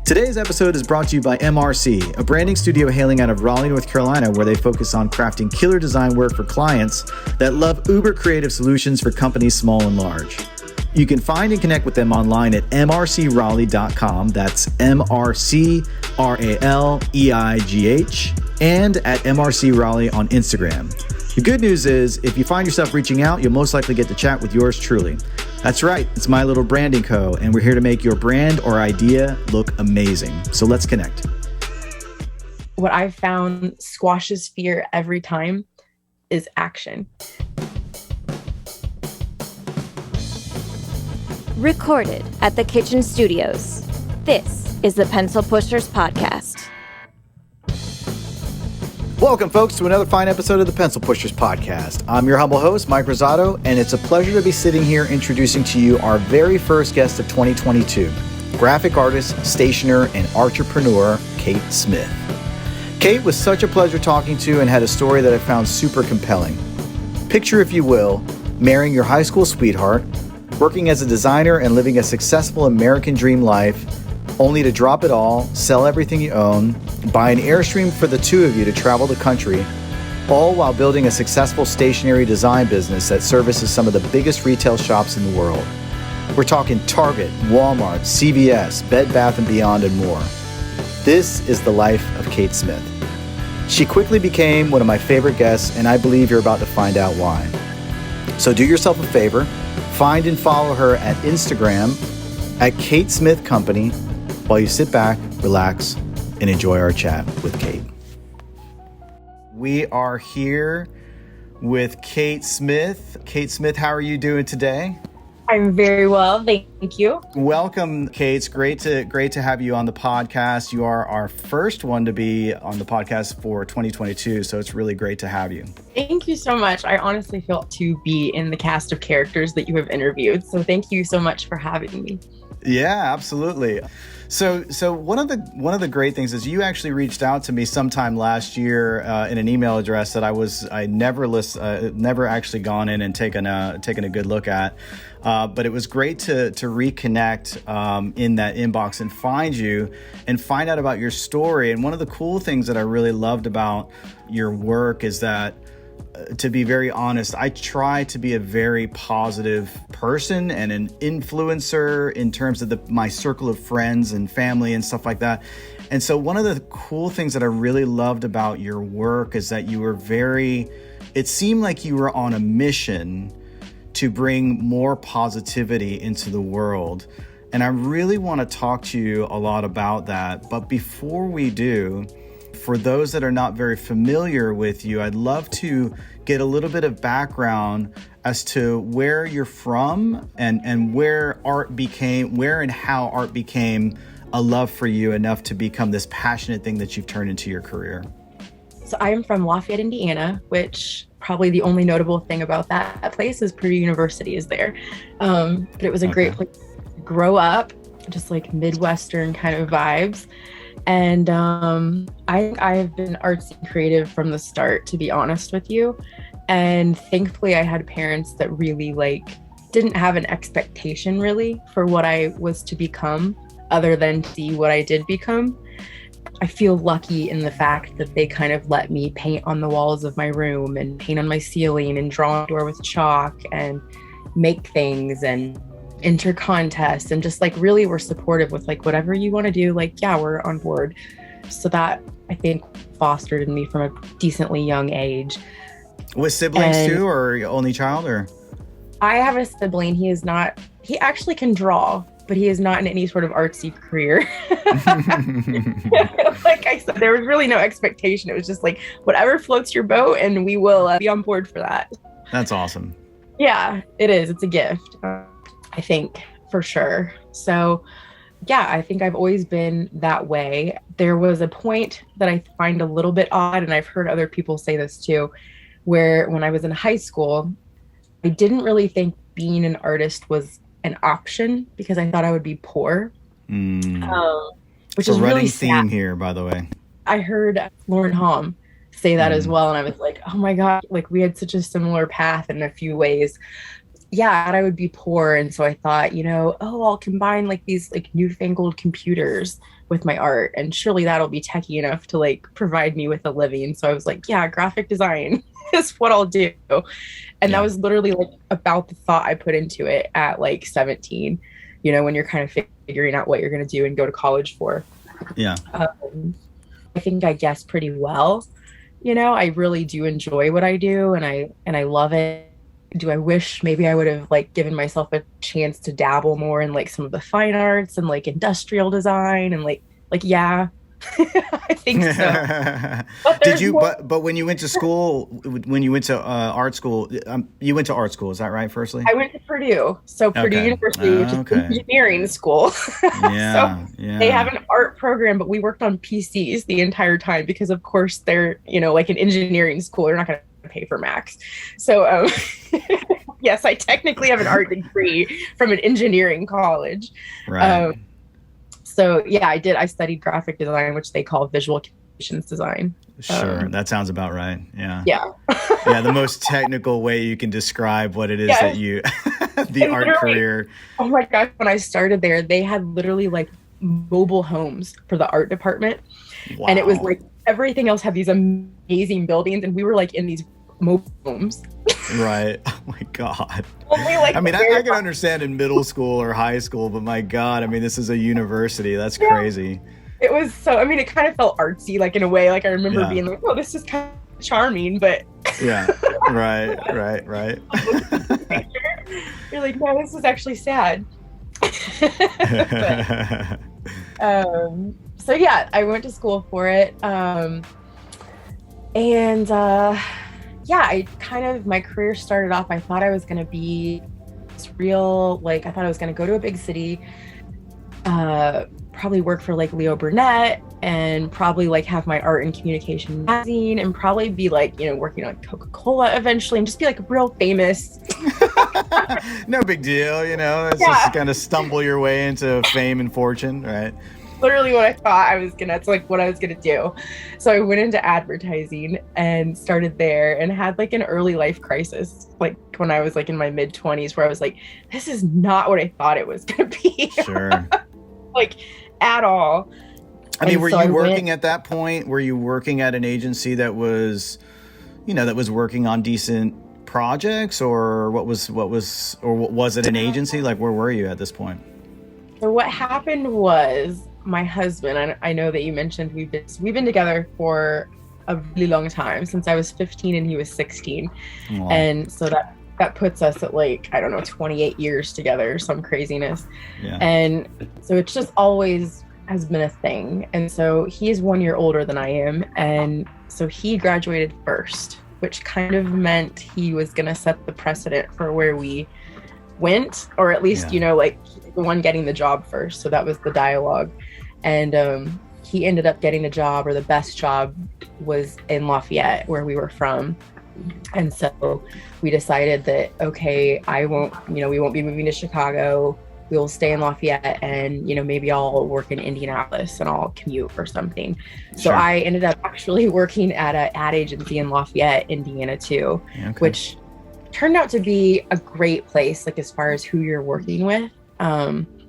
Today's episode is brought to you by MRC, a branding studio hailing out of Raleigh, North Carolina, where they focus on crafting killer design work for clients that love uber creative solutions for companies small and large. You can find and connect with them online at mrcraleigh.com. That's MRCRALEIGH, and at MRC Raleigh on Instagram. The good news is, if you find yourself reaching out, you'll most likely get to chat with yours truly. That's right, it's My Little Branding Co., and we're here to make your brand or idea look amazing. So let's connect. What I've found squashes fear every time is action. Recorded at the Kitchen Studios. This is the Pencil Pushers Podcast. Welcome, folks, to another fine episode of the Pencil Pushers Podcast. I'm your humble host, Mike Rosado, and it's a pleasure to be sitting here introducing to you our very first guest of 2022, graphic artist, stationer, and Artrepreneur, Kate Smith. Kate was such a pleasure talking to and had a story that I found super compelling. Picture, if you will, marrying your high school sweetheart, working as a designer and living a successful American dream life, only to drop it all, sell everything you own, buy an Airstream for the two of you to travel the country, all while building a successful stationery design business that services some of the biggest retail shops in the world. We're talking Target, Wal-Mart, CVS, Bed Bath & Beyond, and more. This is the life of Kate Smith. She quickly became one of my favorite guests, and I believe you're about to find out why. So do yourself a favor, find and follow her at Instagram at Kate Smith Company, while you sit back, relax, and enjoy our chat with Kate. We are here with Kate Smith. Kate Smith, how are you doing today? I'm very well, thank you. Welcome, Kate. It's great to have you on the podcast. You are our first one to be on the podcast for 2022, so it's really great to have you. Thank you so much. I honestly feel to be in the cast of characters that you have interviewed, so thank you so much for having me. Yeah, absolutely. So one of the great things is you actually reached out to me sometime last year in an email address that I never actually gone in and taken a good look at, but it was great to reconnect in that inbox and find you and find out about your story. And one of the cool things that I really loved about your work is that, to be very honest, I try to be a very positive person and an influencer in terms of my circle of friends and family and stuff like that. And so one of the cool things that I really loved about your work is that you were it seemed like you were on a mission to bring more positivity into the world. And I really want to talk to you a lot about that. But before we do, for those that are not very familiar with you, I'd love to get a little bit of background as to where you're from and where and how art became a love for you enough to become this passionate thing that you've turned into your career. So I am from Lafayette, Indiana, which probably the only notable thing about that place is Purdue University is there. But it was a great place to grow up, just like Midwestern kind of vibes. And I have been artsy and creative from the start, to be honest with you. And thankfully, I had parents that really didn't have an expectation really for what I was to become, other than see what I did become. I feel lucky in the fact that they kind of let me paint on the walls of my room and paint on my ceiling and draw on the door with chalk and make things and enter contests, and just really were supportive with whatever you want to do, yeah, we're on board. So that, I think, fostered in me from a decently young age. With siblings too, or only child? Or I have a sibling. He actually can draw, but he is not in any sort of artsy career. Like I said, there was really no expectation. It was just whatever floats your boat, and we will be on board for that. That's awesome. Yeah, it is. It's a gift. I think, for sure. So yeah, I think I've always been that way. There was a point that I find a little bit odd, and I've heard other people say this too, where when I was in high school, I didn't really think being an artist was an option because I thought I would be poor. Which is really sad. Theme here, by the way. I heard Lauren Hom say that as well, and I was like, oh my God, we had such a similar path in a few ways. yeah, and I would be poor. And so I thought, oh, I'll combine like these like newfangled computers with my art, and surely that'll be techie enough to like provide me with a living. So I was like, yeah, graphic design is what I'll do. And that was literally like about the thought I put into it at like 17, when you're kind of figuring out what you're going to do and go to college for. Yeah. I think I guessed pretty well. I really do enjoy what I do, and I love it. Do I wish maybe I would have like given myself a chance to dabble more in like some of the fine arts and like industrial design and like yeah, I think so. But when you went to school, when you went to art school, you went to art school, is that right? Firstly, I went to Purdue, so Purdue University, which is an engineering school. Yeah, so they have an art program, but we worked on PCs the entire time because, of course, they're like an engineering school. They're not going to pay for Macs. So yes, I technically have an art degree from an engineering college. Right. So yeah, I studied graphic design, which they call visual communications design. Sure, that sounds about right. Yeah. Yeah. Yeah, the most technical way you can describe what it is that you, the art career. Oh my gosh, when I started there, they had literally like mobile homes for the art department. Wow. And it was like everything else had these amazing buildings, and we were like in these mobile homes. Right. Oh my God. Only, like, I mean, I can understand in middle school or high school, but my God, I mean, this is a university. That's crazy. It was so, I mean, it kind of felt artsy, like in a way. Like I remember being like, oh, this is kind of charming, but. Yeah. Right. You're like, no, this is actually sad. But, so yeah, I went to school for it. I kind of, my career started off, I thought I was going to be real, like I thought I was going to go to a big city, probably work for like Leo Burnett, and probably like have my art and communication magazine, and probably be like, working on Coca-Cola eventually, and just be like real famous. No big deal, it's just kind of stumble your way into fame and fortune, right? Literally what I thought it's like what I was gonna do. So I went into advertising and started there, and had like an early life crisis, like when I was like in my mid-20s, where I was like, this is not what I thought it was gonna be. Sure. Like at all. I mean, were you working at that point? Were you working at an agency that was, that was working on decent projects, or was it an agency? Like, where were you at this point? So what happened was, my husband, I know that you mentioned we've been together for a really long time, since I was 15 and he was 16. Wow. And so that puts us at like, I don't know, 28 years together, some craziness. Yeah. And so it's just always has been a thing. And so he is 1 year older than I am, and so he graduated first, which kind of meant he was going to set the precedent for where we went, or at least, like the one getting the job first. So that was the dialogue. And he ended up getting the job, or the best job was in Lafayette, where we were from. And so we decided that, okay, we won't be moving to Chicago. We'll stay in Lafayette, and, maybe I'll work in Indianapolis and I'll commute or something. So sure. I ended up actually working at an ad agency in Lafayette, Indiana too, which turned out to be a great place, like as far as who you're working with.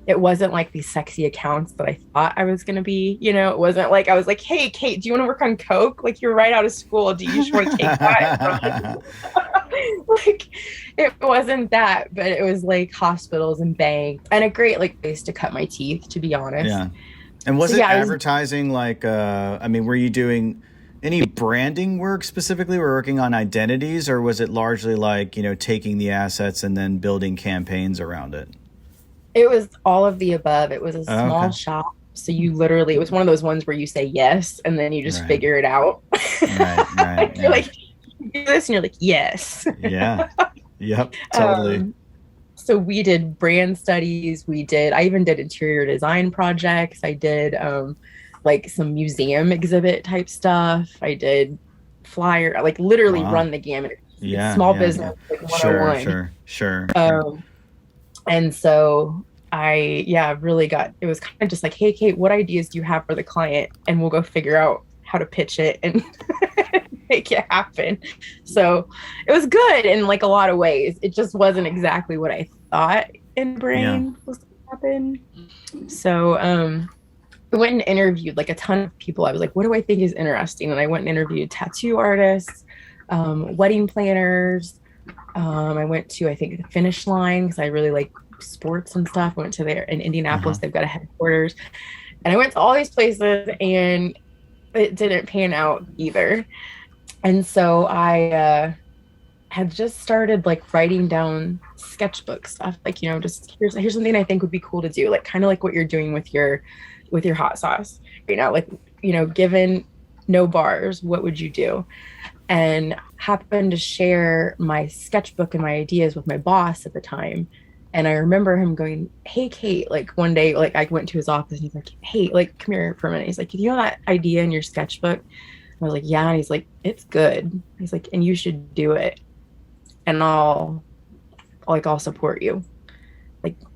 It wasn't like these sexy accounts that I thought I was going to be, it wasn't like, I was like, hey, Kate, do you want to work on Coke? Like, you're right out of school. Do you just want to take that? Like, it wasn't that, but it was like hospitals and banks, and a great like place to cut my teeth, to be honest. Yeah. And was it advertising? Were you doing any branding work specifically? Were you working on identities, or was it largely like, taking the assets and then building campaigns around it? It was all of the above. It was a small shop. So it was one of those ones where you say yes, and then you just figure it out. Right. You're like, you do this, and you're like, yes. Yeah. Yep. Totally. So we did brand studies. I even did interior design projects. I did like some museum exhibit type stuff. I did flyer, like literally run the gamut. Small business, like 101. Sure. And so I really it was kind of just like, hey, Kate, what ideas do you have for the client? And we'll go figure out how to pitch it and make it happen. So it was good in like a lot of ways. It just wasn't exactly what I thought in brain was going to happen. So I went and interviewed like a ton of people. I was like, what do I think is interesting? And I went and interviewed tattoo artists, wedding planners. I went to, I think, the Finish Line because I really like sports and stuff. I went to there in Indianapolis. They've got a headquarters. And I went to all these places and it didn't pan out either. And so I had just started like writing down sketchbook stuff. Like, you know, just here's something I think would be cool to do. Like kind of like what you're doing with your hot sauce right now. Like, you know, given no bars, what would you do? And happened to share my sketchbook and my ideas with my boss at the time. And I remember him going, hey, Kate, like one day, like I went to his office and he's like, hey, like, come here for a minute. He's like, you know that idea in your sketchbook? I was like, yeah. And he's like, it's good. He's like, and you should do it. And I'll support you.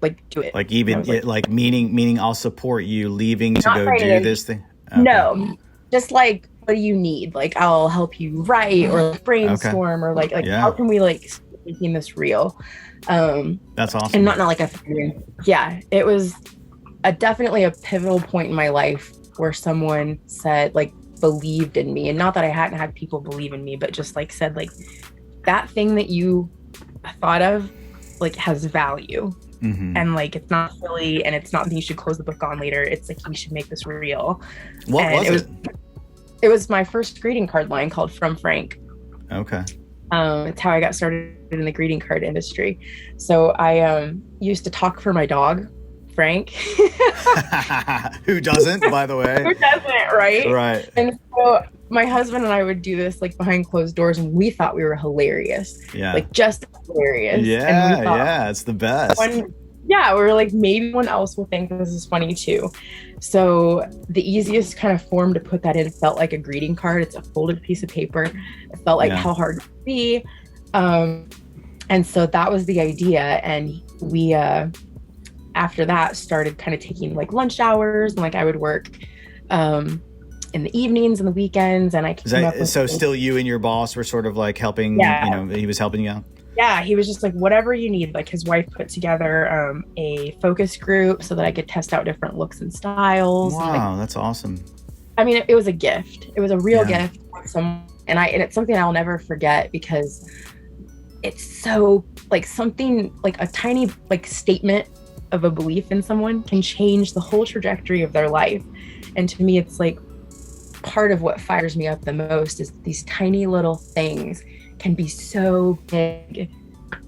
Like do it. Like even like, like meaning I'll support you leaving to go do this thing. Okay. No, just like, what do you need? Like, I'll help you write or like brainstorm or like how can we like making this real? That's awesome. And not like it was definitely a pivotal point in my life where someone said like believed in me, and not that I hadn't had people believe in me, but just like said like that thing that you thought of like has value. And like it's not silly and it's not something you should close the book on later. It's like you should make this real. What was it? It was my first greeting card line called From Frank. Okay. It's how I got started in the greeting card industry. So I used to talk for my dog, Frank. Who doesn't, by the way? Who doesn't, right? Right. And so my husband and I would do this like behind closed doors, and we thought we were hilarious. Yeah. Like just hilarious. Yeah, and yeah, it's the best. We were like, maybe one else will think this is funny too. So the easiest kind of form to put that in felt like a greeting card. It's a folded piece of paper. It felt like how hard it would be. And so that was the idea. And we, after that, started kind of taking like lunch hours, and like I would work in the evenings and the weekends. And I came up with still you and your boss were sort of like helping, you know, he was helping you out? Yeah, he was just like, whatever you need. Like his wife put together a focus group so that I could test out different looks and styles. Wow, that's awesome. I mean, it was a gift. It was a real gift. And it's something I'll never forget because it's so like something like a tiny like statement of a belief in someone can change the whole trajectory of their life. And to me, it's like part of what fires me up the most is these tiny little things can be so big.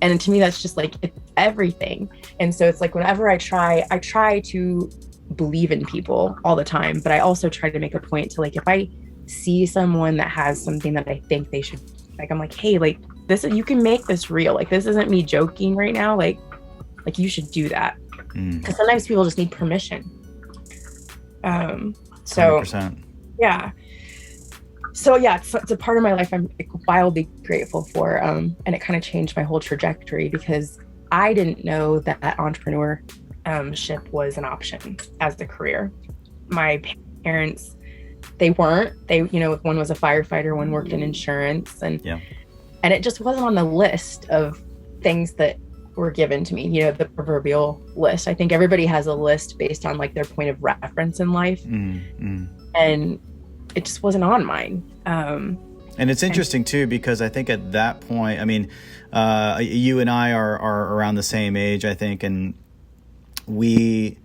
And to me, that's just like, it's everything. And so it's like, whenever I try to believe in people all the time, but I also try to make a point to like, if I see someone that has something that I think they should, like, I'm like, hey, like this, you can make this real. Like, this isn't me joking right now. Like you should do that. Because sometimes people just need permission. So 100%. Yeah. So yeah, it's a part of my life I'm wildly grateful for. And it kind of changed my whole trajectory because I didn't know that entrepreneurship was an option as a career. My parents, they weren't. One was a firefighter, one worked in insurance, and it just wasn't on the list of things that were given to me, the proverbial list. I think everybody has a list based on like their point of reference in life. And it just wasn't on mine. And it's interesting too, because I think at that point, I mean, you and I are around the same age, I think. And the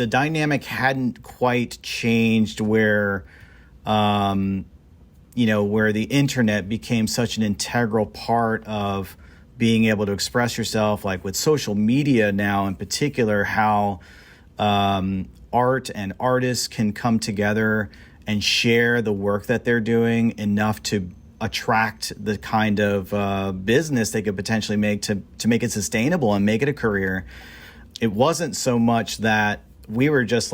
dynamic hadn't quite changed where, where the internet became such an integral part of being able to express yourself, like with social media now in particular, how art and artists can come together and share the work that they're doing enough to attract the kind of business they could potentially make to make it sustainable and make it a career. It wasn't so much that we were just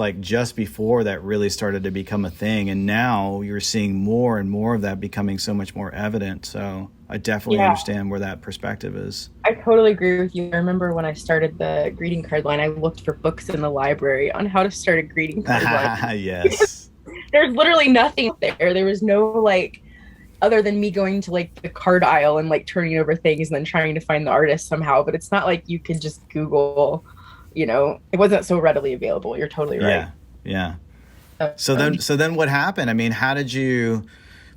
before that really started to become a thing. And now you're seeing more and more of that becoming so much more evident. So I definitely understand where that perspective is. I totally agree with you. I remember when I started the greeting card line, I looked for books in the library on how to start a greeting card line. Yes. There's literally nothing there. There was no like, other than me going to like the card aisle and like turning over things and then trying to find the artist somehow. But it's not like you could just Google, it wasn't so readily available. You're totally right. Yeah. So then what happened? I mean,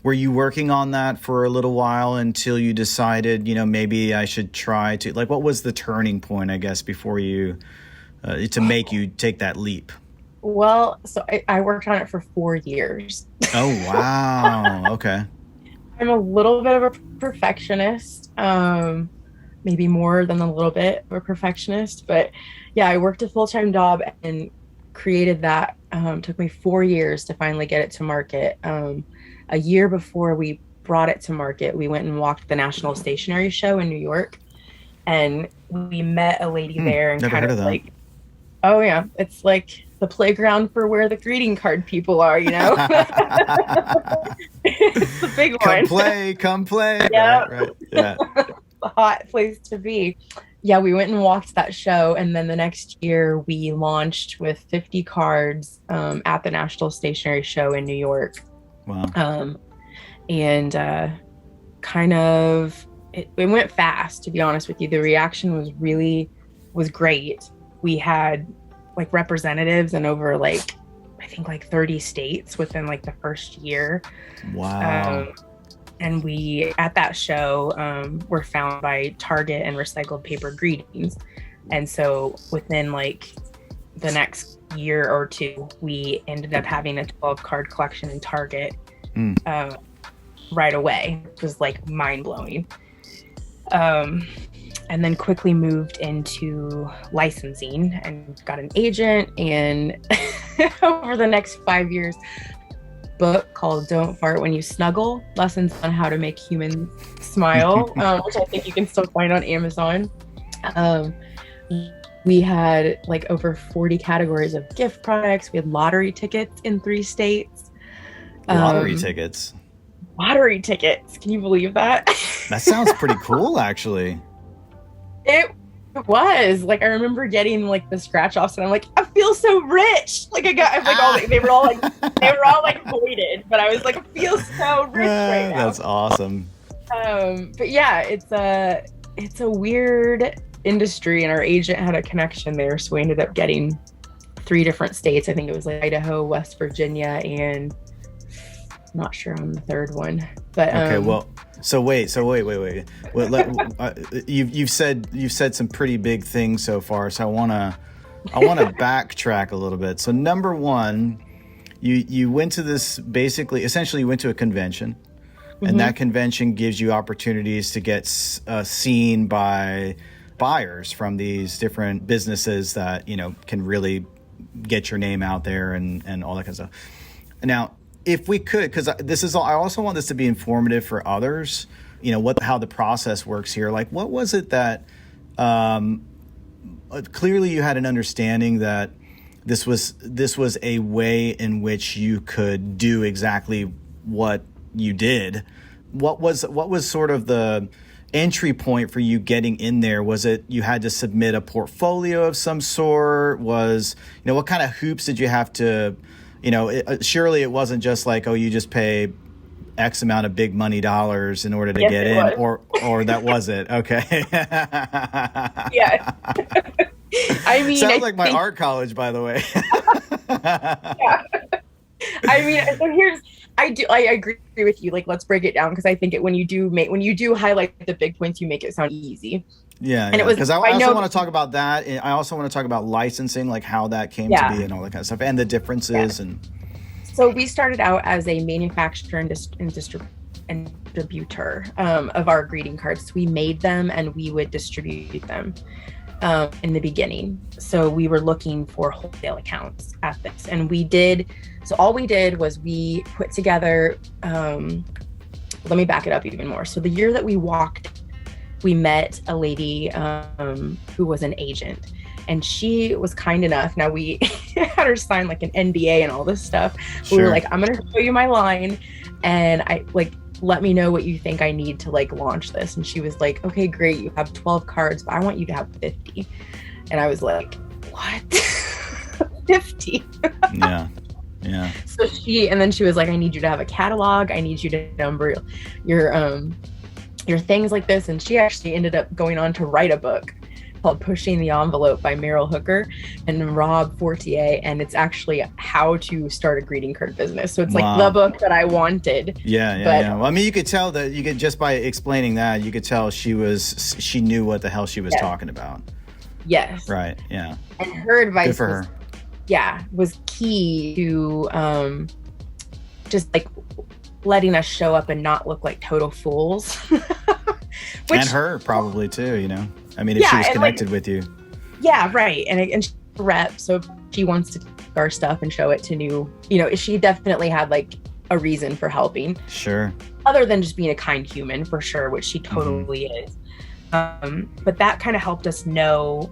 were you working on that for a little while until you decided, maybe I should try to, like, what was the turning point, I guess, before you, to make you take that leap? Well, so I worked on it for 4 years. Oh, wow. Okay. I'm a little bit of a perfectionist, maybe more than a little bit of a perfectionist. But yeah, I worked a full-time job and created that. Took me 4 years to finally get it to market. A year before we brought it to market, we went and walked the National Stationery Show in New York. And we met a lady there and kind of like, oh yeah, it's like the playground for where the greeting card people are, It's the big one. Come play. Yeah. Right. Yeah. The hot place to be. Yeah, we went and walked that show. And then the next year we launched with 50 cards at the National Stationery Show in New York. Wow. And kind of, it went fast, to be honest with you. The reaction was great. We had like representatives in over like, I think like 30 states within like the first year. Wow. And we, at that show, were found by Target and Recycled Paper Greetings. And so within like the next year or two, we ended up having a 12 card collection in Target right away. It was like mind blowing. And then quickly moved into licensing and got an agent. And over the next 5 years, book called Don't Fart When You Snuggle, Lessons on How to Make Humans Smile, which I think you can still find on Amazon. We had like over 40 categories of gift products. We had lottery tickets in 3 states. Lottery tickets? Lottery tickets. Can you believe that? That sounds pretty cool, actually. It was like, I remember getting like the scratch offs and I'm like, I feel so rich. Like I like they were all like voided, but I was like, I feel so rich right now. That's awesome. But yeah, it's a weird industry, and our agent had a connection there, so we ended up getting 3 different states. I think it was like Idaho, West Virginia, and I'm not sure on the third one. But okay, well, so wait. Well, you've said some pretty big things so far, so I wanna backtrack a little bit. So number one, you went to essentially you went to a convention, and that convention gives you opportunities to get seen by buyers from these different businesses that can really get your name out there and all that kind of stuff. Now, if we could, because I also want this to be informative for others, how the process works here. Like, what was it that clearly you had an understanding that this was a way in which you could do exactly what you did. What was sort of the entry point for you getting in there? Was it you had to submit a portfolio of some sort? Was, what kind of hoops did you have to, surely it wasn't just like, oh, you just pay X amount of big money dollars in order to get in, or that was it. Okay. Yeah. I mean, sounds like my art college, by the way. Yeah. I mean, so I agree with you. Like, let's break it down, because I think when you do highlight the big points, you make it sound easy. Yeah, and it was because I also want to talk about that. And I also want to talk about licensing, like how that came to be and all that kind of stuff, and the differences. And so we started out as a manufacturer and distributor of our greeting cards. So we made them and we would distribute them in the beginning. So we were looking for wholesale accounts at this, and we did. So all we did was we put together. Let me back it up even more. So the year that we walked, we met a lady who was an agent, and she was kind enough. Now we had her sign like an NDA and all this stuff. Sure. We were like, I'm going to show you my line. And let me know what you think I need to like launch this. And she was like, okay, great. You have 12 cards, but I want you to have 50. And I was like, what? 50? Yeah. So and then she was like, I need you to have a catalog. I need you to number your things like this. And she actually ended up going on to write a book called Pushing the Envelope by Meryl Hooker and Rob Fortier. And it's actually how to start a greeting card business. So it's like the book that I wanted. Yeah. Well, I mean, you could tell that just by explaining that, you could tell she knew what the hell she was talking about. Yes. Right. Yeah. And her advice Good for her. Was key to just like letting us show up and not look like total fools. And her probably too, you know. I mean, if she was connected with you. Yeah, right. And she's a rep, so if she wants to take our stuff and show it to new, you know, she definitely had like a reason for helping. Sure. Other than just being a kind human, for sure, which she totally is. But that kind of helped us know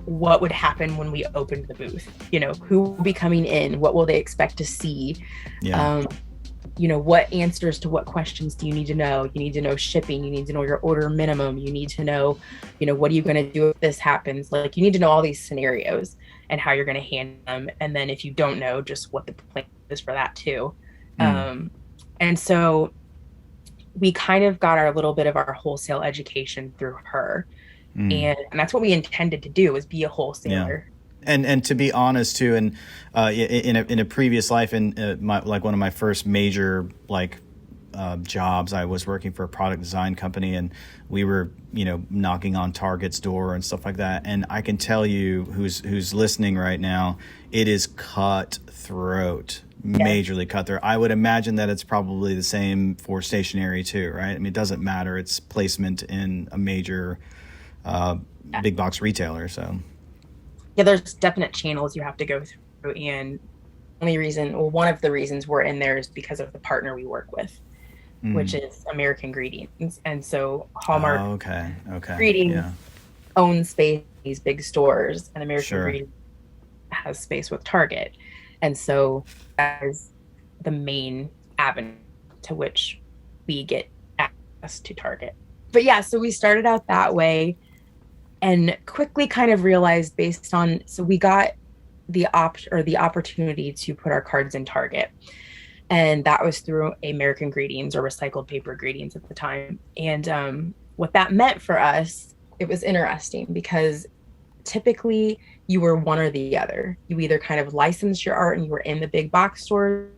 what would happen when we opened the booth. You know, who will be coming in? What will they expect to see? Yeah. You know, what answers to what questions do you need to know? You need to know shipping. You need to know your order minimum. You need to know, you know, what are you going to do if this happens? Like, you need to know all these scenarios and how you're going to handle them. And then if you don't know, just what the plan is for that too. And so we kind of got our little bit of our wholesale education through her. And that's what we intended to do, was be a wholesaler. Yeah. And to be honest too, and in a previous life, in one of my first major jobs, I was working for a product design company, and we were, you know, knocking on Target's door and stuff like that. And I can tell you, who's listening right now, it is cutthroat, majorly cutthroat. I would imagine that it's probably the same for stationery too, right? I mean, it doesn't matter; it's placement in a major big box retailer, so. Yeah, there's definite channels you have to go through, and one of the reasons we're in there is because of the partner we work with, which is American Greetings. And so Hallmark Greetings owns space in these big stores, and American Greetings has space with Target. And so that is the main avenue to which we get access to Target. But yeah, so we started out that way. And quickly kind of realized so we got the opportunity to put our cards in Target. And that was through American Greetings, or recycled paper greetings at the time. And what that meant for us, it was interesting because typically you were one or the other. You either kind of licensed your art and you were in the big box stores,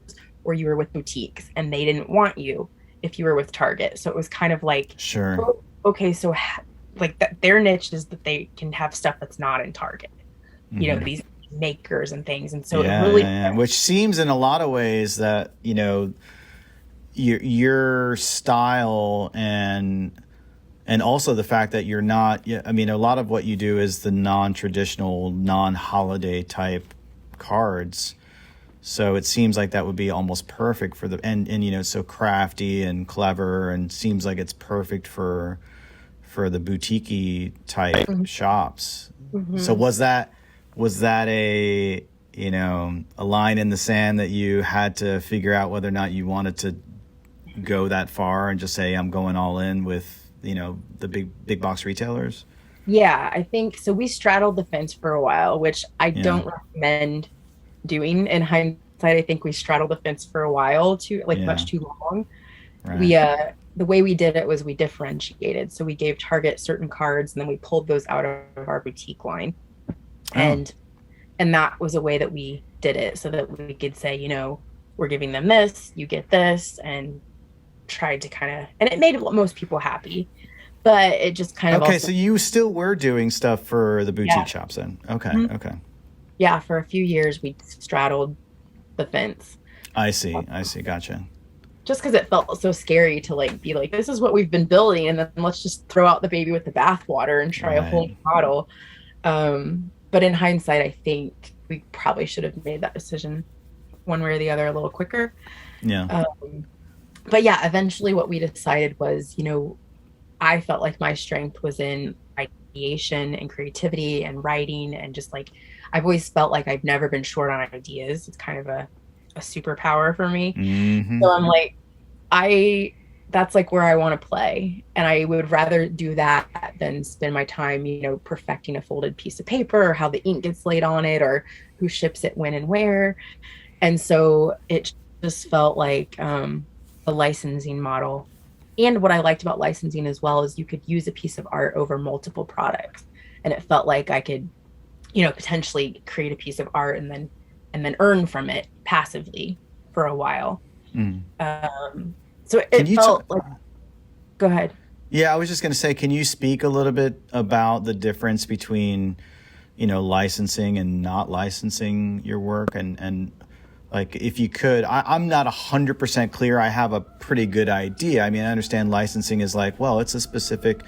or you were with boutiques and they didn't want you if you were with Target. So it was kind of like, oh, okay, so like that their niche is that they can have stuff that's not in Target, you know, these makers and things. And so it really, which seems in a lot of ways that, you know, your style and also the fact that you're not, I mean, a lot of what you do is the non-traditional, non-holiday type cards. So it seems like that would be almost perfect for and you know, so crafty and clever, and seems like it's perfect for the boutique-y type shops. So was that a, you know, a line in the sand that you had to figure out whether or not you wanted to go that far and just say, I'm going all in with, you know, the big box retailers? Yeah, I think so. We straddled the fence for a while, which I don't recommend doing. In hindsight, I think we straddled the fence for a while much too long. Right. We the way we did it was we differentiated. So we gave Target certain cards, and then we pulled those out of our boutique line. And that was a way that we did it, so that we could say, you know, we're giving them this, you get this, and tried to kind of, and it made most people happy, but it just kind of so you still were doing stuff for the boutique shops then? Okay. Yeah, for a few years we straddled the fence. I see, gotcha. Just because it felt so scary to like be like, this is what we've been building, and then let's just throw out the baby with the bathwater and try a whole model. But in hindsight, I think we probably should have made that decision one way or the other a little quicker. Yeah. But yeah, eventually what we decided was, you know, I felt like my strength was in ideation and creativity and writing, and just like, I've always felt like I've never been short on ideas. It's kind of a superpower for me. So I'm like, I that's like where I want to play. And I would rather do that than spend my time, perfecting a folded piece of paper, or how the ink gets laid on it, or who ships it when and where. And so it just felt like the licensing model. And what I liked about licensing as well is you could use a piece of art over multiple products. And it felt like I could, potentially create a piece of art and then earn from it passively for a while. So it felt like, go ahead. Yeah, I was just going to say, can you speak a little bit about the difference between, licensing and not licensing your work? And like, if you could, I'm not 100% clear. I have a pretty good idea. I mean, I understand licensing is like, well, it's a specific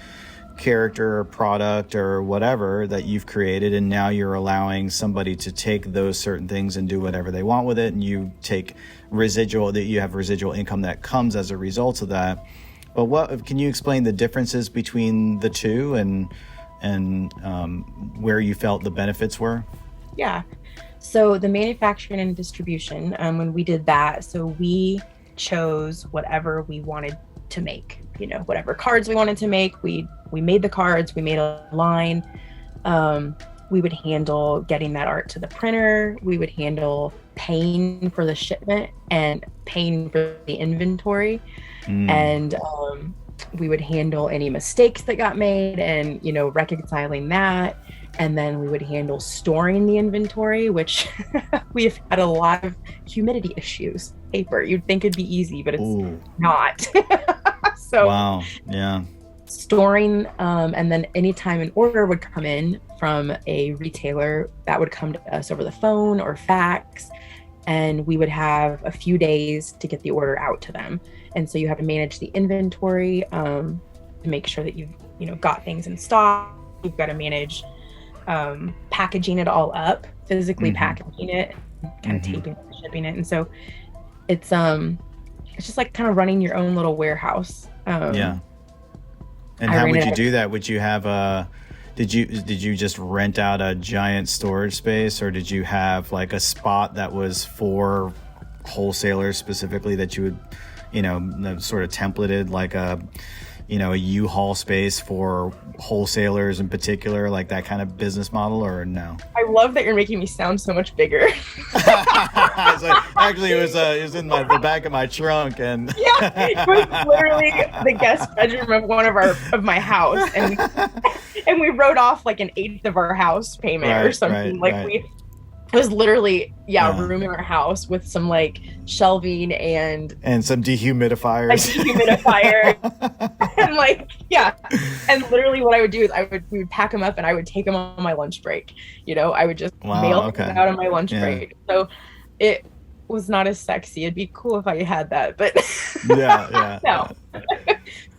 character or product or whatever that you've created, and now you're allowing somebody to take those certain things and do whatever they want with it, and you take you have residual income that comes as a result of that. But what can you explain the differences between the two and where you felt the benefits were? Yeah. So the manufacturing and distribution, when we did that, so we chose whatever we wanted to make, whatever cards we wanted to make. We made the cards, we made a line. We would handle getting that art to the printer. We would handle paying for the shipment and paying for the inventory. And we would handle any mistakes that got made and, reconciling that. And then we would handle storing the inventory, which we've had a lot of humidity issues. Paper, you'd think it'd be easy, but it's not. So wow, yeah. Storing, and then anytime an order would come in from a retailer, that would come to us over the phone or fax, and we would have a few days to get the order out to them. And so you have to manage the inventory to make sure that you've got things in stock. You've got to manage packaging it all up, physically packaging it, kind of taping it, shipping it. And so it's just like kind of running your own little warehouse. Yeah. And how would you do that? Would you have did you just rent out a giant storage space, or did you have like a spot that was for wholesalers specifically that you would, sort of templated like a U-Haul space for wholesalers in particular, like that kind of business model, or no? I love that you're making me sound so much bigger. Actually, it was in the back of my trunk, and yeah, it was literally the guest bedroom of my house, and we wrote off like an eighth of our house payment or something. It was literally, room in our house with some like shelving and some dehumidifiers. And and literally what I would do is we would pack them up and I would take them on my lunch break. I would just mail them out on my lunch break. So it was not as sexy. It'd be cool if I had that, but no.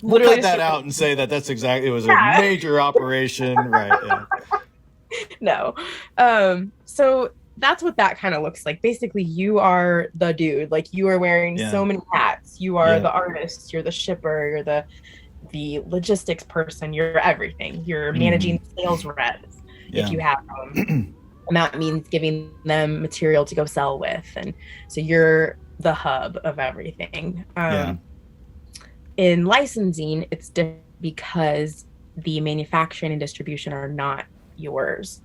We'll cut that out and say that's exactly, it was a major operation, right? Yeah. No. So that's what that kind of looks like. Basically, you are the dude. Like, you are wearing so many hats. You are the artist, you're the shipper, you're the logistics person, you're everything. You're managing sales reps if you have them. And that means giving them material to go sell with. And so you're the hub of everything. In licensing, it's different because the manufacturing and distribution are not yours.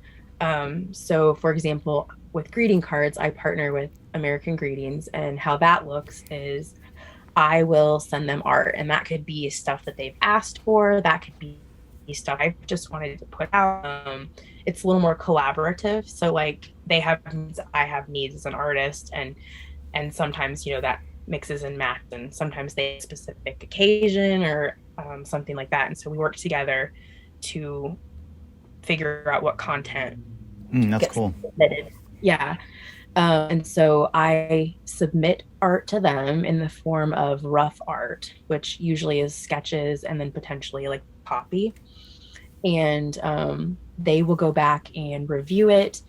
So for example, with greeting cards, I partner with American Greetings, and how that looks is I will send them art, and that could be stuff that they've asked for. That could be stuff I just wanted to put out. It's a little more collaborative. So like, they have needs, I have needs as an artist, and sometimes, that mixes and matches, and sometimes they have a specific occasion or something like that. And so we work together to figure out what content that's cool. submitted. Yeah. And so I submit art to them in the form of rough art, which usually is sketches and then potentially like copy. And they will go back and review it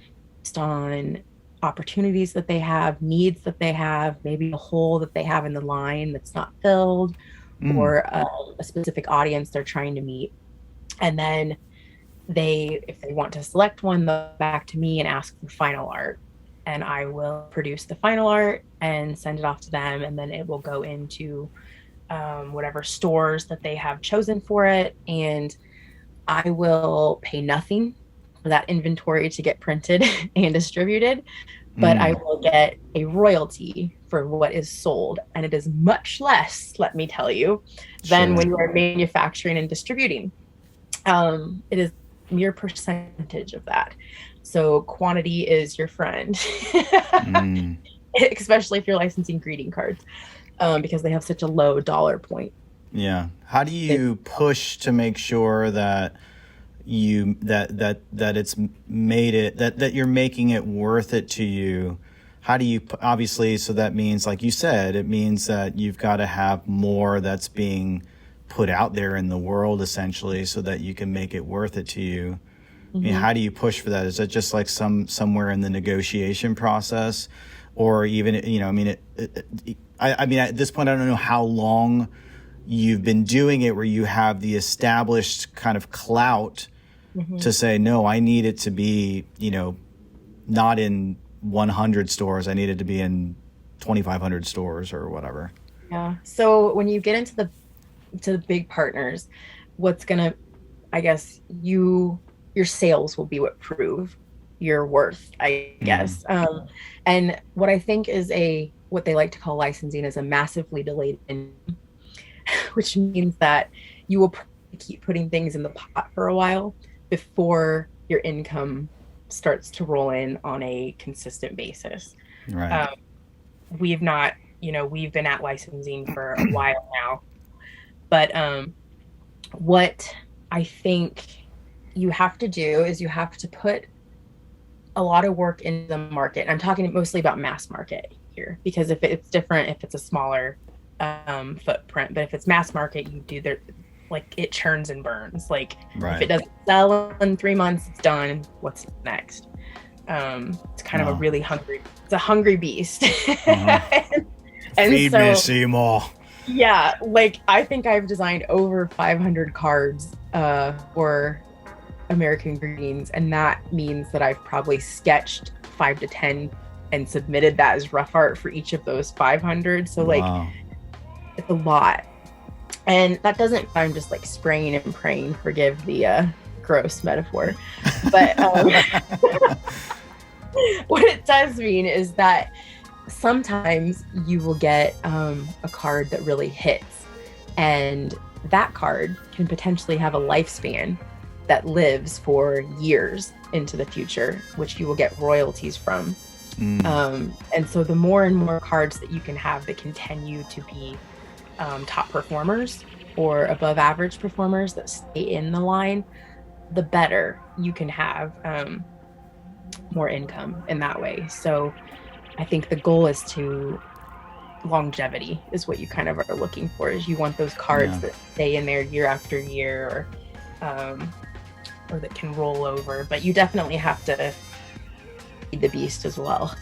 based on opportunities that they have, needs that they have, maybe a hole that they have in the line that's not filled, or a specific audience they're trying to meet. And then if they want to select one, they'll back to me and ask for final art, and I will produce the final art and send it off to them, and then it will go into whatever stores that they have chosen for it. And I will pay nothing for that inventory to get printed and distributed, but I will get a royalty for what is sold. And it is much less, let me tell you, than when you are manufacturing and distributing. It is mere percentage of that. So quantity is your friend, especially if you're licensing greeting cards, because they have such a low dollar point. Yeah. How do you push to make sure that that it's made it, that you're making it worth it to you? How do you, obviously, so that means, like you said, it means that you've got to have more that's being put out there in the world, essentially, so that you can make it worth it to you. I mean, how do you push for that? Is that just like somewhere in the negotiation process, or even, I mean, I mean, at this point, I don't know how long you've been doing it, where you have the established kind of clout to say, no, I need it to be, not in 100 stores. I need it to be in 2,500 stores or whatever. Yeah. So when you get into the big partners, what's gonna, I guess, your sales will be what prove your worth, I guess. And what I think is what they like to call licensing is a massively delayed income, which means that you will keep putting things in the pot for a while before your income starts to roll in on a consistent basis. Right. We've been at licensing for a while now, but what I think you have to do is you have to put a lot of work in the market. I'm talking mostly about mass market here, because if it's different, if it's a smaller footprint, but if it's mass market, you do it churns and burns. Like, if it doesn't sell in 3 months, it's done. What's next? It's kind of it's a hungry beast. And Feed me, Seymour. Yeah, like I think I've designed over 500 cards for American Greetings, and that means that I've probably sketched 5 to 10 and submitted that as rough art for each of those 500. So it's a lot. And that doesn't, I'm just like spraying and praying, forgive the gross metaphor. But what it does mean is that sometimes you will get a card that really hits, and that card can potentially have a lifespan that lives for years into the future, which you will get royalties from. And so the more and more cards that you can have that continue to be top performers or above average performers that stay in the line, the better you can have more income in that way. So I think the goal is longevity is what you kind of are looking for, is you want those cards that stay in there year after year, or that can roll over, but you definitely have to feed the beast as well.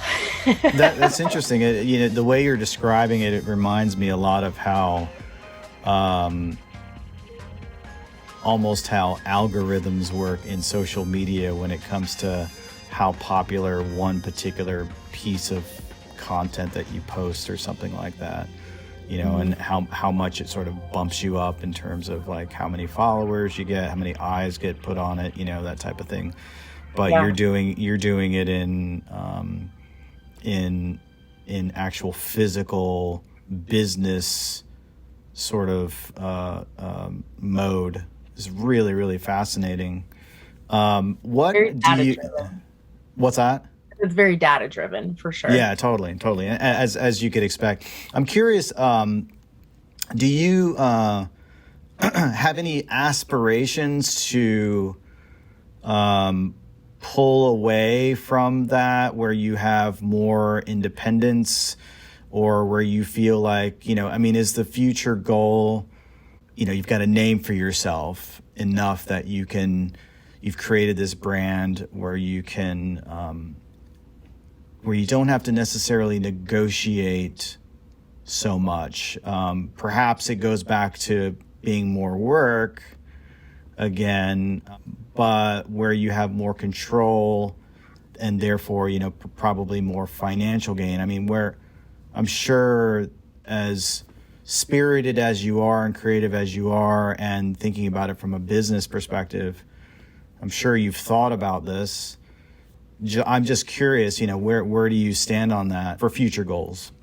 That's interesting. The way you're describing it, it reminds me a lot of how almost how algorithms work in social media when it comes to how popular one particular piece of content that you post or something like that, and how much it sort of bumps you up in terms of like how many followers you get, how many eyes get put on it, that type of thing. But you're doing it in actual physical business sort of mode. It's really, really fascinating. What's that? It's very data driven for sure. Yeah, totally. As you could expect. I'm curious, do you have any aspirations to pull away from that, where you have more independence, or where you feel like, is the future goal, you've got a name for yourself enough that you've created this brand where you can, where you don't have to necessarily negotiate so much. Perhaps it goes back to being more work again, but where you have more control and therefore, probably more financial gain. I mean, where I'm sure as spirited as you are and creative as you are, and thinking about it from a business perspective, I'm sure you've thought about this. I'm just curious, where do you stand on that for future goals?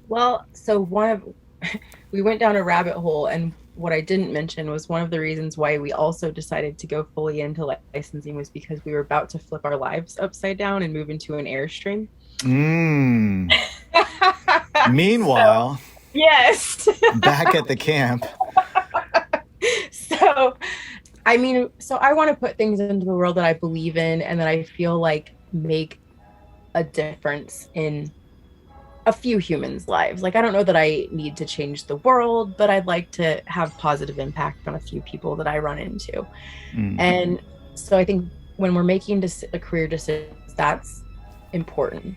Well, so we went down a rabbit hole, and what I didn't mention was one of the reasons why we also decided to go fully into licensing was because we were about to flip our lives upside down and move into an Airstream. Meanwhile, yes. Back at the camp. So I want to put things into the world that I believe in and that I feel like make a difference in a few humans' lives. Like, I don't know that I need to change the world, but I'd like to have positive impact on a few people that I run into. And so I think when we're making a career decisions, that's important.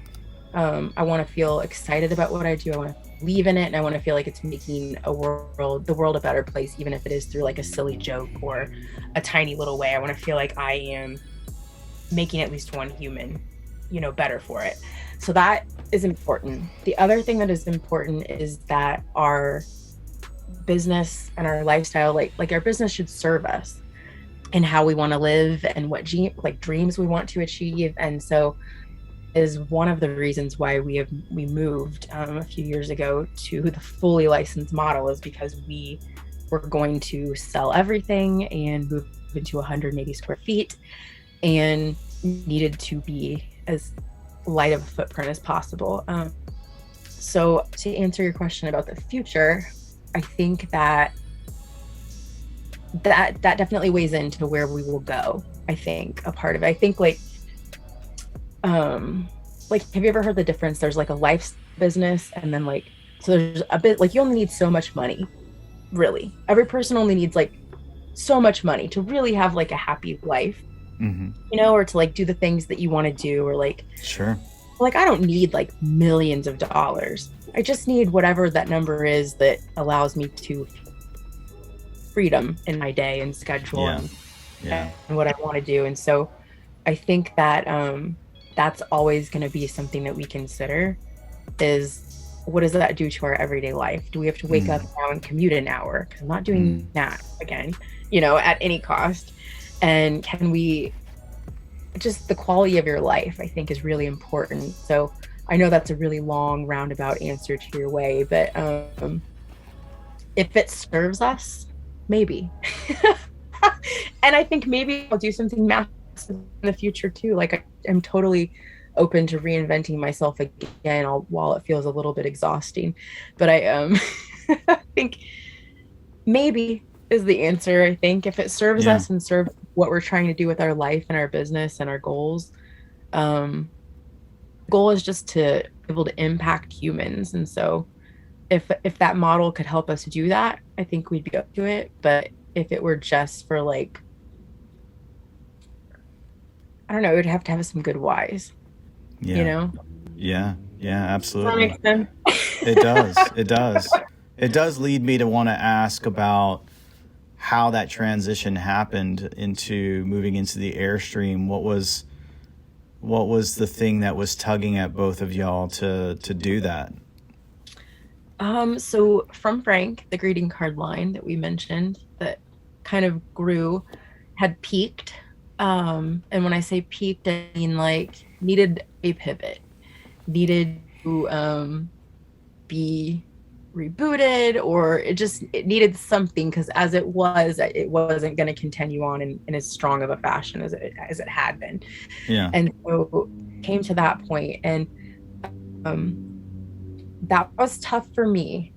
I want to feel excited about what I do. I want to believe in it, and I want to feel like it's making the world a better place, even if it is through like a silly joke or a tiny little way. I want to feel like I am making at least one human, better for it. So that is important. The other thing that is important is that our business and our lifestyle, like our business should serve us and how we want to live and what dreams we want to achieve. And so is one of the reasons why we moved a few years ago to the fully licensed model, is because we were going to sell everything and move into 180 square feet and needed to be as light of a footprint as possible. So to answer your question about the future, I think that definitely weighs into where we will go. I think a part of it, have you ever heard the difference? There's like a life business, and then so there's a bit you only need so much money. Really, every person only needs so much money to really have a happy life. Or to do the things that you want to do, or sure. I don't need millions of dollars. I just need whatever that number is that allows me to freedom in my day and schedule and what I want to do. And so I think that that's always going to be something that we consider is, what does that do to our everyday life? Do we have to wake up now and commute an hour? Because I'm not doing that again, at any cost. And can we just, the quality of your life, I think, is really important. So I know that's a really long roundabout answer to your way, but if it serves us, maybe. And I think maybe I'll do something massive in the future too. I'm totally open to reinventing myself again, while it feels a little bit exhausting. But I think maybe is the answer. I think if it serves us and serves what we're trying to do with our life and our business and our goals, the goal is just to be able to impact humans. And so if that model could help us do that, I think we'd be up to it. But if it were just for I don't know, it would have to have some good whys. Yeah, absolutely. Does that make sense? It does. It does lead me to want to ask about how that transition happened into moving into the Airstream. What was the thing that was tugging at both of y'all to do that? So from Frank, the greeting card line that we mentioned that kind of grew, had peaked. And when I say peaked, I mean needed a pivot, needed to be rebooted, or it needed something, because as it wasn't going to continue on in as strong of a fashion as it had been. Yeah. And so came to that point, and that was tough for me.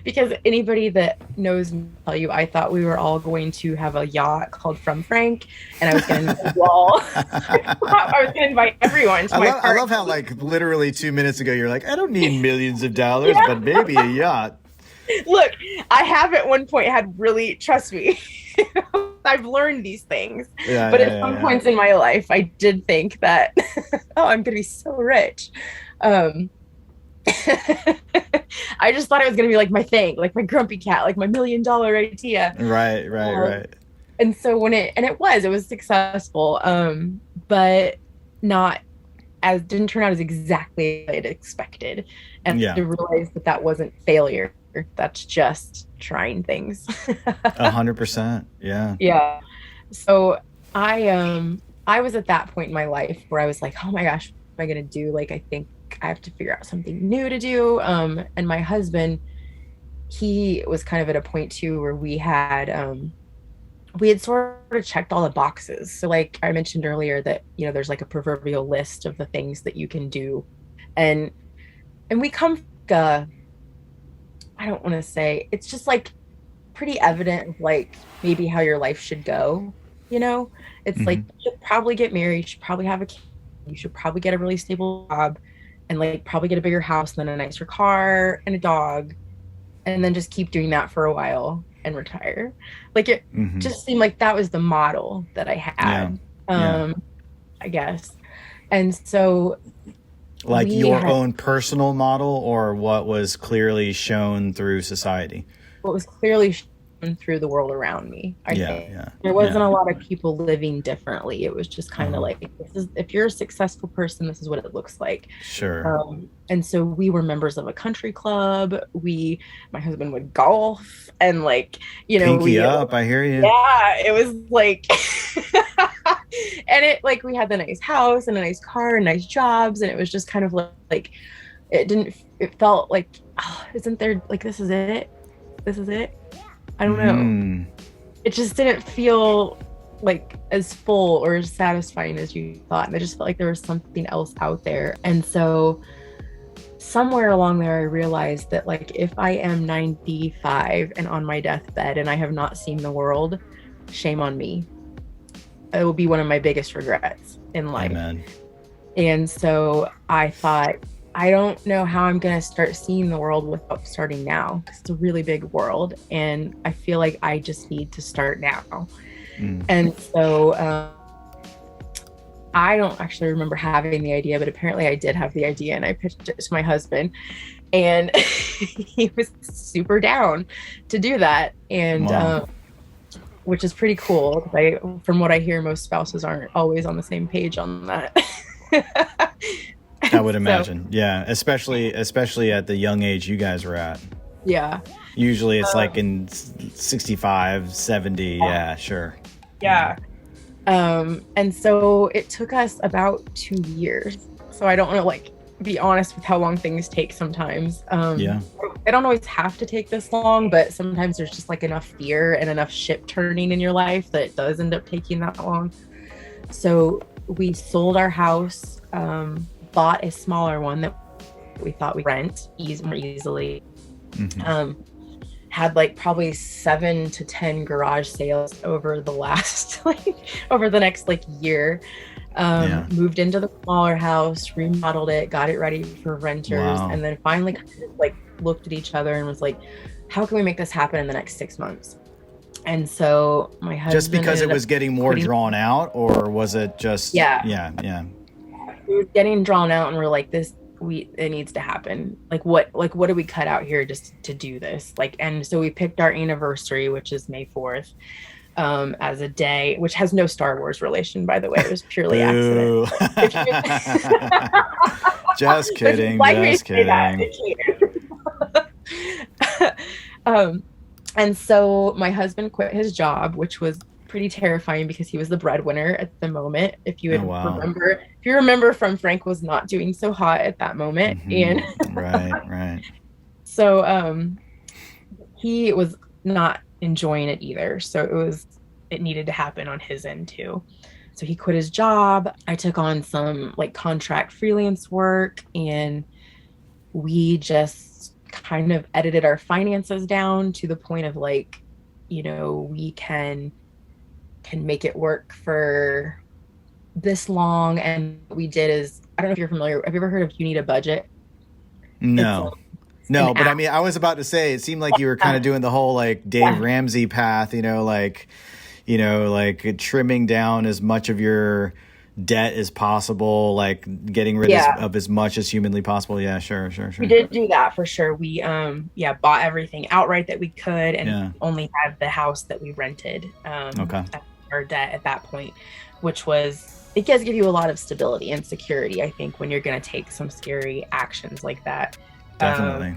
Because anybody that knows me will tell you, I thought we were all going to have a yacht called From Frank, and I was going to wall. I was going to invite everyone to my party. I love how literally 2 minutes ago you're like, I don't need millions of dollars, but maybe a yacht. Look, I have at one point had really, trust me, I've learned these things. But at some points in my life, I did think that, I'm going to be so rich. I just thought it was going to be my thing, my grumpy cat, my $1 million idea. Right. And so when it was successful, but not didn't turn out as exactly as I'd expected. And to realize that wasn't failure. That's just trying things. 100%. Yeah. Yeah. So I was at that point in my life where I was like, oh my gosh, what am I going to do? Like, I think I have to figure out something new to do. And my husband, he was kind of at a point too, where we had sort of checked all the boxes. So like I mentioned earlier that, you know, there's like a proverbial list of the things that you can do. And we come from, I don't want to say, it's just like pretty evident, like maybe how your life should go. You know, it's like, you should probably get married, you should probably have a kid, you should probably get a really stable job, and like probably get a bigger house and then a nicer car and a dog, and then just keep doing that for a while and retire. Like it just seemed like that was the model that I had. I guess. And so like your own personal model, or what was clearly shown through society? What was clearly shown through the world around me. I think there wasn't a lot of people living differently. It was just kind of like, if you're a successful person, this is what it looks like. Sure. And so we were members of a country club. My husband would golf, and like, you know, pinky up. I hear you. Yeah, it was like, and it like we had the nice house and a nice car and nice jobs, and it was just kind of like it felt like, oh, isn't there, like, this is it. I don't know. It just didn't feel like as full or as satisfying as you thought. And I just felt like there was something else out there. And so somewhere along there, I realized that like, if I am 95 and on my deathbed and I have not seen the world, shame on me. It will be one of my biggest regrets in life. Amen. And so I thought, I don't know how I'm going to start seeing the world without starting now. It's a really big world, and I feel like I just need to start now. And so I don't actually remember having the idea, but apparently I did have the idea, and I pitched it to my husband, and he was super down to do that. And which is pretty cool. From what I hear, most spouses aren't always on the same page on that. I would imagine. Yeah. Especially at the young age you guys were at. Yeah. Usually it's like in 65, 70. Yeah, sure. Yeah. And so it took us about 2 years. So I don't want to like be honest with how long things take sometimes. They don't always have to take this long, but sometimes there's just like enough fear and enough ship turning in your life that it does end up taking that long. So we sold our house, bought a smaller one that we thought we'd rent more easily. Had like probably 7 to 10 garage sales over the last over the next like year. Moved into the smaller house, remodeled it, got it ready for renters, and then finally kind of like looked at each other and was like, how can we make this happen in the next 6 months? And so my husband, just because it was getting more drawn out, or was it just it was getting drawn out, and we're like, it needs to happen. Like what do we cut out here just to do this? Like, and so we picked our anniversary, which is May 4th, as a day, which has no Star Wars relation, by the way. It was purely accident. Just kidding. Just kidding. And so my husband quit his job, which was pretty terrifying because he was the breadwinner at the moment. If you remember from Frank was not doing so hot at that moment. And right. So he was not enjoying it either. So it needed to happen on his end too. So he quit his job. I took on some like contract freelance work, and we just kind of edited our finances down to the point of like, you know, we can make it work for this long. And what we did is, I don't know if you're familiar, have you ever heard of You Need a Budget? No, but I mean, I was about to say, it seemed like you were kind of doing the whole like Dave Ramsey path, like trimming down as much of your debt as possible, like getting rid of as much as humanly possible. Yeah, sure. We did do that for sure. We bought everything outright that we could, and only had the house that we rented. Our debt at that point, which was it does give you a lot of stability and security, I think, when you're going to take some scary actions like that. Definitely.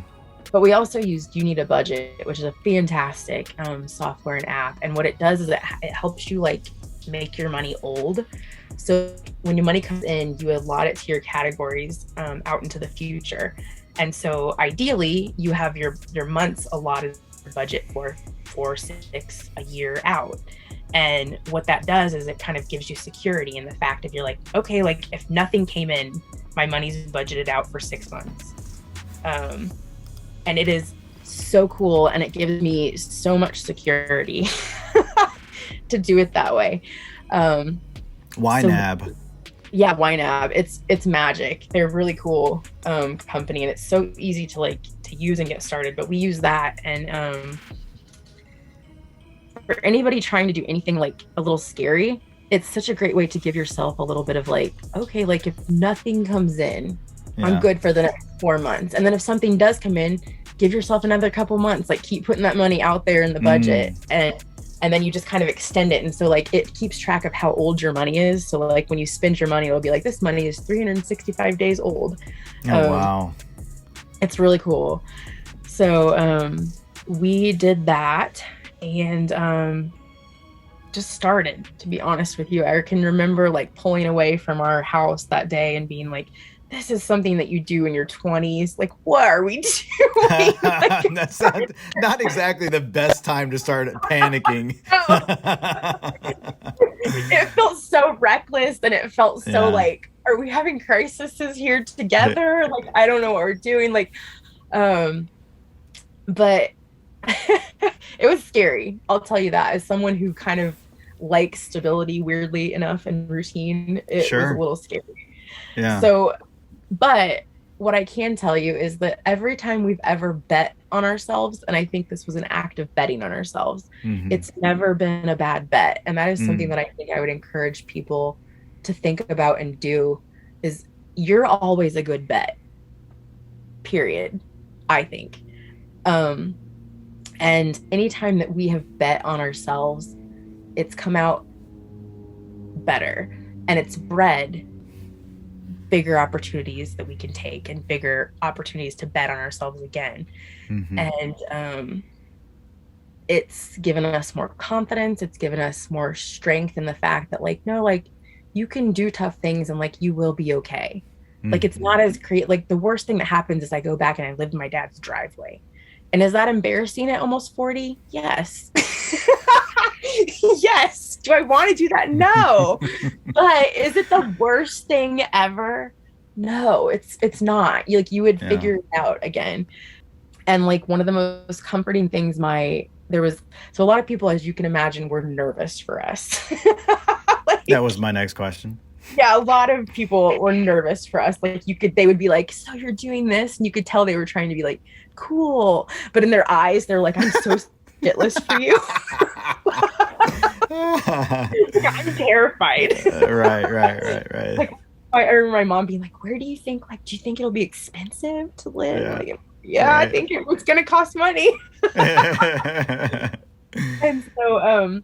But we also used You Need a Budget, which is a fantastic software and app. And what it does is it helps you like make your money old. So when your money comes in, you allot it to your categories out into the future. And so ideally, you have your months allotted budget for 4, 6, a year out. And what that does is it kind of gives you security in the fact of you're like, okay, like if nothing came in, my money's budgeted out for 6 months. And it is so cool, and it gives me so much security to do it that way. YNAB. Yeah, YNAB. It's magic. They're a really cool company, and it's so easy to use and get started. But we use that, and for anybody trying to do anything like a little scary, it's such a great way to give yourself a little bit of like, okay, like if nothing comes in, I'm good for the next 4 months. And then if something does come in, give yourself another couple months, like keep putting that money out there in the budget. And then you just kind of extend it. And so like it keeps track of how old your money is. So like when you spend your money, it'll be like, this money is 365 days old. Oh, wow. It's really cool. So we did that and just started, to be honest with you. I can remember like pulling away from our house that day and being like, this is something that you do in your 20s. Like, what are we doing? Like, That's not exactly the best time to start panicking. It felt so reckless, and it felt so like, are we having crises here together? Like, I don't know what we're doing. Like, but it was scary. I'll tell you that, as someone who kind of likes stability weirdly enough and routine, it was a little scary. Yeah. So, but what I can tell you is that every time we've ever bet on ourselves, and I think this was an act of betting on ourselves, it's never been a bad bet. And that is something that I think I would encourage people to think about and do, is you're always a good bet, period, I think. And anytime that we have bet on ourselves, it's come out better, and it's bred bigger opportunities that we can take and bigger opportunities to bet on ourselves again. And it's given us more confidence. It's given us more strength in the fact that like, no, like you can do tough things and like you will be okay. Like it's not as like the worst thing that happens is I go back and I live in my dad's driveway. And is that embarrassing at almost 40? Yes. Yes. Do I want to do that? No. But is it the worst thing ever? No, it's not. You would figure it out again. And like one of the most comforting things so a lot of people, as you can imagine, were nervous for us. Like, that was my next question. Yeah, a lot of people were nervous for us. Like they would be like, so you're doing this? And you could tell they were trying to be like, cool. But in their eyes, they're like, I'm so shitless for you. I'm terrified. Right. Like, I remember my mom being like, where do you think, like, do you think it'll be expensive to live? Yeah, I think it's going to cost money. And so,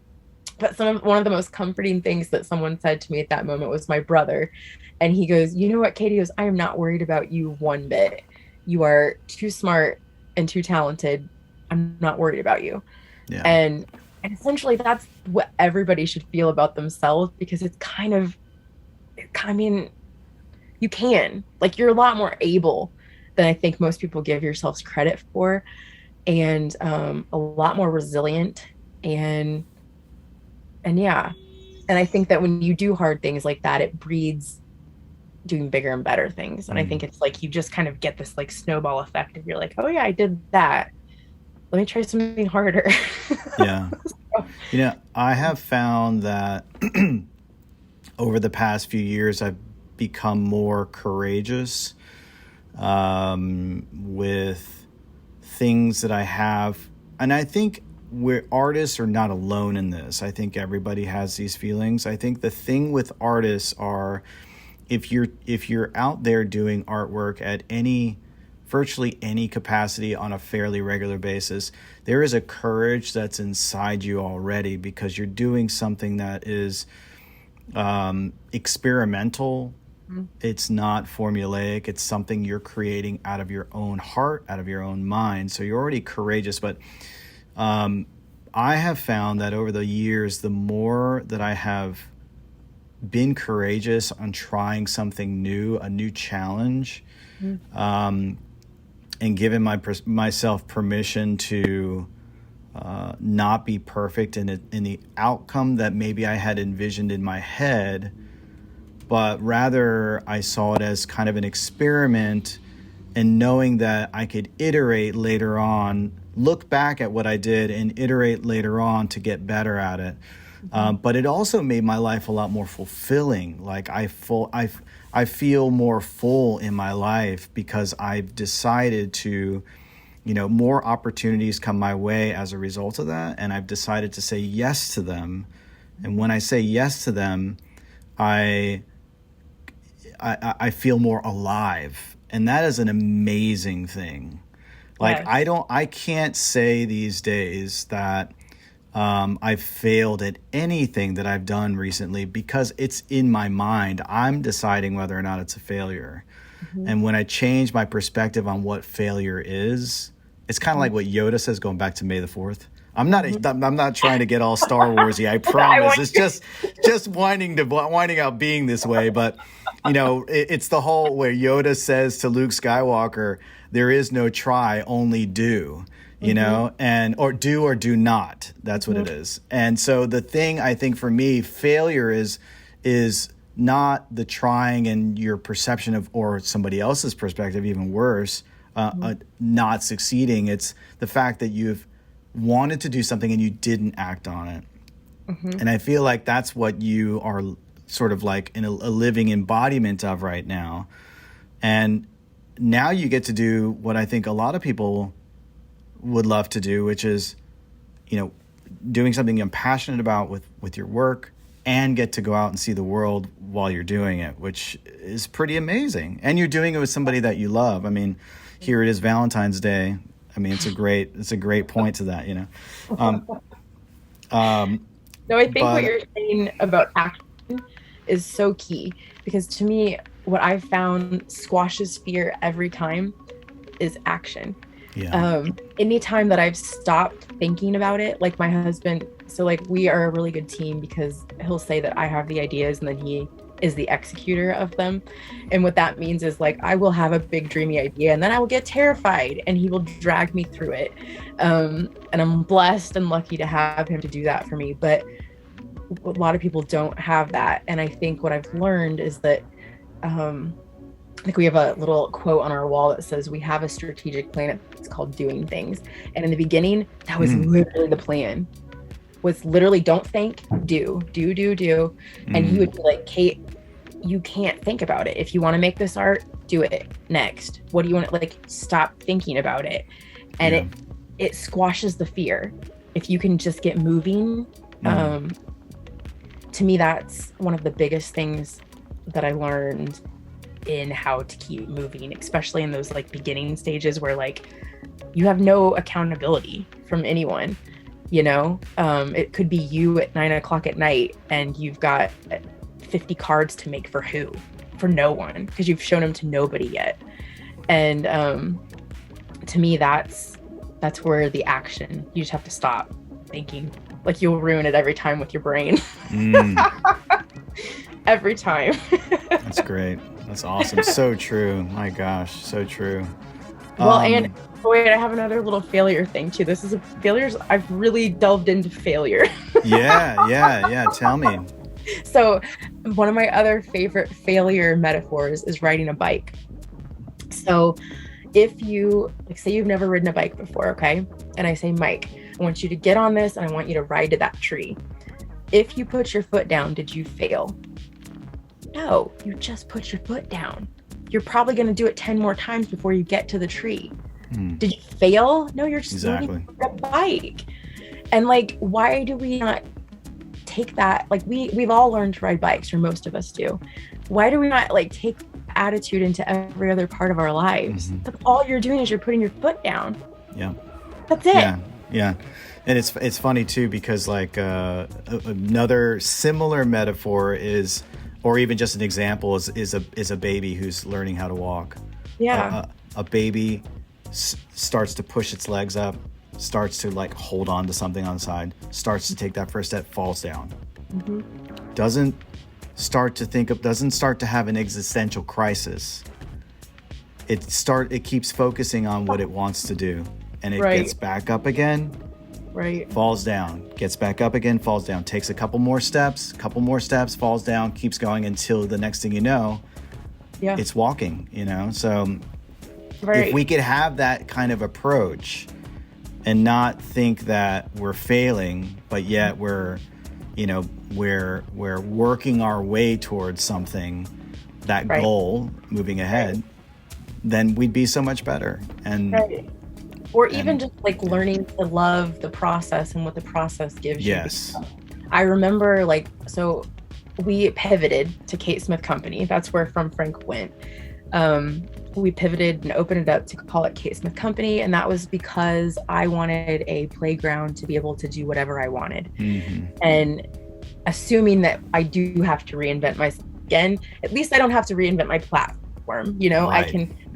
but one of the most comforting things that someone said to me at that moment was my brother. And he goes, you know what, Katie? He goes, I am not worried about you one bit. You are too smart and too talented. I'm not worried about you. Yeah. And essentially that's what everybody should feel about themselves, because it's kind of, I mean, you can, like, you're a lot more able than I think most people give yourselves credit for, and a lot more resilient, and yeah. And I think that when you do hard things like that, it breeds doing bigger and better things. And I think it's like, you just kind of get this like snowball effect of, you're like, oh yeah, I did that. Let me try something harder. Yeah. You know, I have found that over the past few years, I've become more courageous with things that I have. And I think artists are not alone in this. I think everybody has these feelings. I think the thing with artists are, if you're out there doing artwork at virtually any capacity on a fairly regular basis, there is a courage that's inside you already, because you're doing something that is experimental. It's not formulaic. It's something you're creating out of your own heart, out of your own mind. So you're already courageous. But I have found that over the years, the more that I have been courageous on trying something new, a new challenge, and given myself permission to not be perfect in the outcome that maybe I had envisioned in my head, but rather I saw it as kind of an experiment, and knowing that I could iterate later on, look back at what I did and iterate later on to get better at it. But it also made my life a lot more fulfilling. Like I feel more full in my life because I've decided to, more opportunities come my way as a result of that. And I've decided to say yes to them. And when I say yes to them, I feel more alive. And that is an amazing thing. Like, yeah. I can't say these days that I've failed at anything that I've done recently because it's in my mind. I'm deciding whether or not it's a failure. And when I change my perspective on what failure is, it's kind of like what Yoda says, going back to May the 4th. I'm not trying to get all Star Warsy. I promise. It's just winding out being this way. But it's the whole where Yoda says to Luke Skywalker, "There is no try, only do." And or do or do not. That's what it is. And so the thing I think for me, failure is not the trying and your perception of, or somebody else's perspective, even worse, not succeeding. It's the fact that you've wanted to do something and you didn't act on it. And I feel like that's what you are sort of like in a living embodiment of right now. And now you get to do what I think a lot of people would love to do, which is, doing something I'm passionate about with your work, and get to go out and see the world while you're doing it, which is pretty amazing. And you're doing it with somebody that you love. I mean, here it is, Valentine's Day. I mean, it's a great point to that, No, I think what you're saying about action is so key, because to me, what I've found squashes fear every time is action. Yeah. Anytime that I've stopped thinking about it, like my husband, so like we are a really good team because he'll say that I have the ideas and then he is the executor of them. And what that means is like, I will have a big dreamy idea and then I will get terrified and he will drag me through it. And I'm blessed and lucky to have him to do that for me. But a lot of people don't have that. And I think what I've learned is that, like we have a little quote on our wall that says we have a strategic plan. It's called doing things. And in the beginning, that was literally the plan. Was literally don't think, do. And he would be like, Kate, you can't think about it. If you want to make this art, do it. Next. What do you want to like? Stop thinking about it. And it squashes the fear. If you can just get moving. To me, that's one of the biggest things that I learned in how to keep moving, especially in those like beginning stages where like you have no accountability from anyone. It could be you at 9:00 at night and you've got 50 cards to make for who? For no one, because you've shown them to nobody yet. And to me, that's where the action, you just have to stop thinking. Like you'll ruin it every time with your brain. Every time. That's great. That's awesome. So true. My gosh, so true. Well, and wait, I have another little failure thing too. This is failures. I've really delved into failure. Yeah. Tell me. So one of my other favorite failure metaphors is riding a bike. So if you, like, say you've never ridden a bike before, okay? And I say, Mike, I want you to get on this and I want you to ride to that tree. If you put your foot down, did you fail? No, you just put your foot down. You're probably going to do it 10 more times before you get to the tree. Did you fail? No, you're just learning a bike. And like, why do we not take that? Like we've all learned to ride bikes, or most of us do. Why do we not like take attitude into every other part of our lives? That's all you're doing is you're putting your foot down. Yeah. That's it. Yeah. And it's funny too, because like another similar metaphor is, or even just an example is a baby who's learning how to walk. Yeah. A baby starts to push its legs up, starts to like hold on to something on the side, starts to take that first step, falls down. Doesn't start to have an existential crisis. It keeps focusing on what it wants to do, and it gets back up again. Falls down, gets back up again, falls down, takes a couple more steps, falls down, keeps going until the next thing you know, it's walking, So if we could have that kind of approach and not think that we're failing, but yet we're working our way towards something, that goal, moving ahead, then we'd be so much better. Or even just like learning to love the process and what the process gives you. Yes. I remember so we pivoted to Kate Smith Company. That's where From Frank went. We pivoted and opened it up to call it Kate Smith Company. And that was because I wanted a playground to be able to do whatever I wanted. And assuming that I do have to reinvent myself again, at least I don't have to reinvent my platform.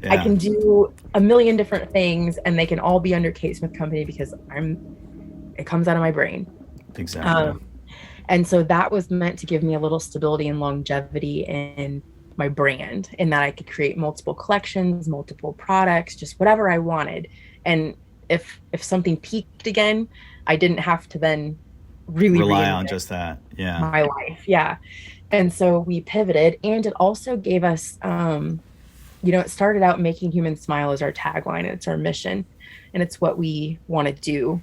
I can do a million different things, and they can all be under Kate Smith Company because it comes out of my brain. Exactly. And so that was meant to give me a little stability and longevity in my brand, in that I could create multiple collections, multiple products, just whatever I wanted. And if something peaked again, I didn't have to then really rely on just that. Yeah. My life. Yeah. And so we pivoted, and it also gave us, it started out making humans smile as our tagline. It's our mission, and it's what we want to do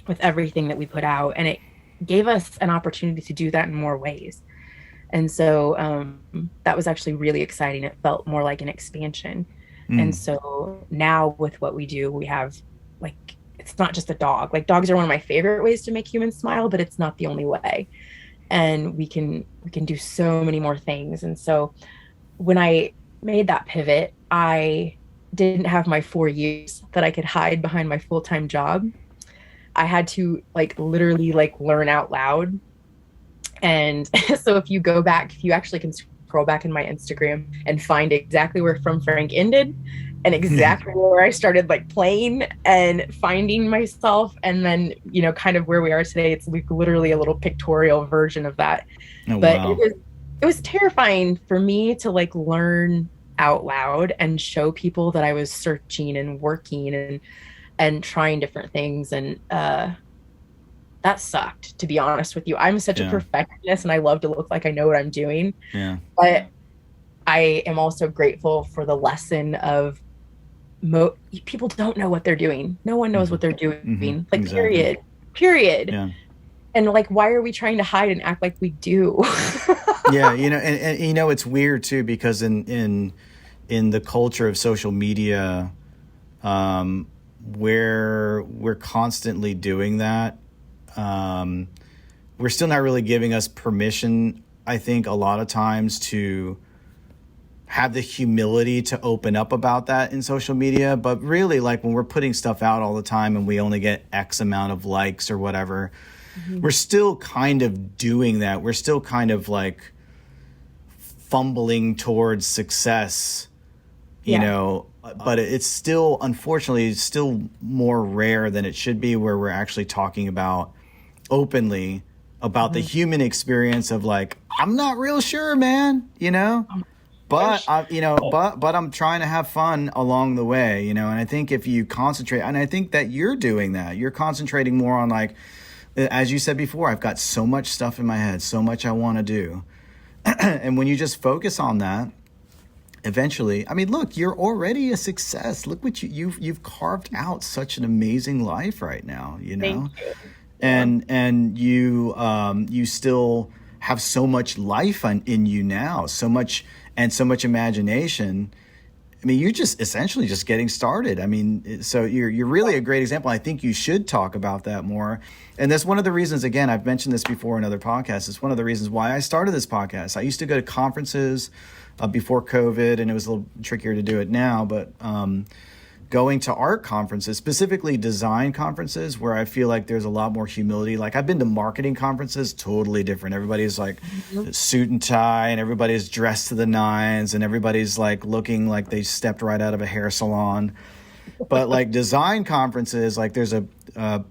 with everything that we put out. And it gave us an opportunity to do that in more ways. And so that was actually really exciting. It felt more like an expansion. And so now with what we do, we have it's not just a dog. Like, dogs are one of my favorite ways to make humans smile, but it's not the only way. And we can do so many more things. And so when I made that pivot, I didn't have my 4 years that I could hide behind my full-time job. I had to literally learn out loud. And so if you actually can scroll back in my Instagram and find exactly where From Frank ended and exactly where I started playing and finding myself, and then kind of where we are today, it's literally a little pictorial version of that. Wow. It was terrifying for me to learn out loud and show people that I was searching and working and trying different things, and that sucked, to be honest with you. I'm such a perfectionist, and I love to look like I know what I'm doing. Yeah. But I am also grateful for the lesson of people don't know what they're doing. No one knows what they're doing. Exactly. Period. Yeah. And why are we trying to hide and act like we do? Yeah, and it's weird too, because in the culture of social media, where we're constantly doing that, we're still not really giving us permission, I think, a lot of times, to have the humility to open up about that in social media. But really, when we're putting stuff out all the time and we only get X amount of likes or whatever, we're still kind of doing that. We're still kind of fumbling towards success, you know, but it's still, unfortunately, it's still more rare than it should be, where we're actually talking about openly about the human experience of I'm not real sure, man, but but I'm trying to have fun along the way, and I think if you concentrate, and I think that you're doing that, you're concentrating more on as you said before, I've got so much stuff in my head, so much I want to do. And when you just focus on that, eventually, I mean, look, you're already a success. Look what you've carved out such an amazing life right now, Thank you. And you still have so much life in you now, so much imagination. I mean, you're just essentially just getting started. I mean, so you're really a great example. I think you should talk about that more. And that's one of the reasons, again, I've mentioned this before in other podcasts. It's one of the reasons why I started this podcast. I used to go to conferences before COVID, and it was a little trickier to do it now, but going to art conferences, specifically design conferences, where I feel like there's a lot more humility. Like I've been to marketing conferences, totally different. Everybody's like suit and tie, and everybody's dressed to the nines, and everybody's like looking like they stepped right out of a hair salon. But like design conferences, like there's a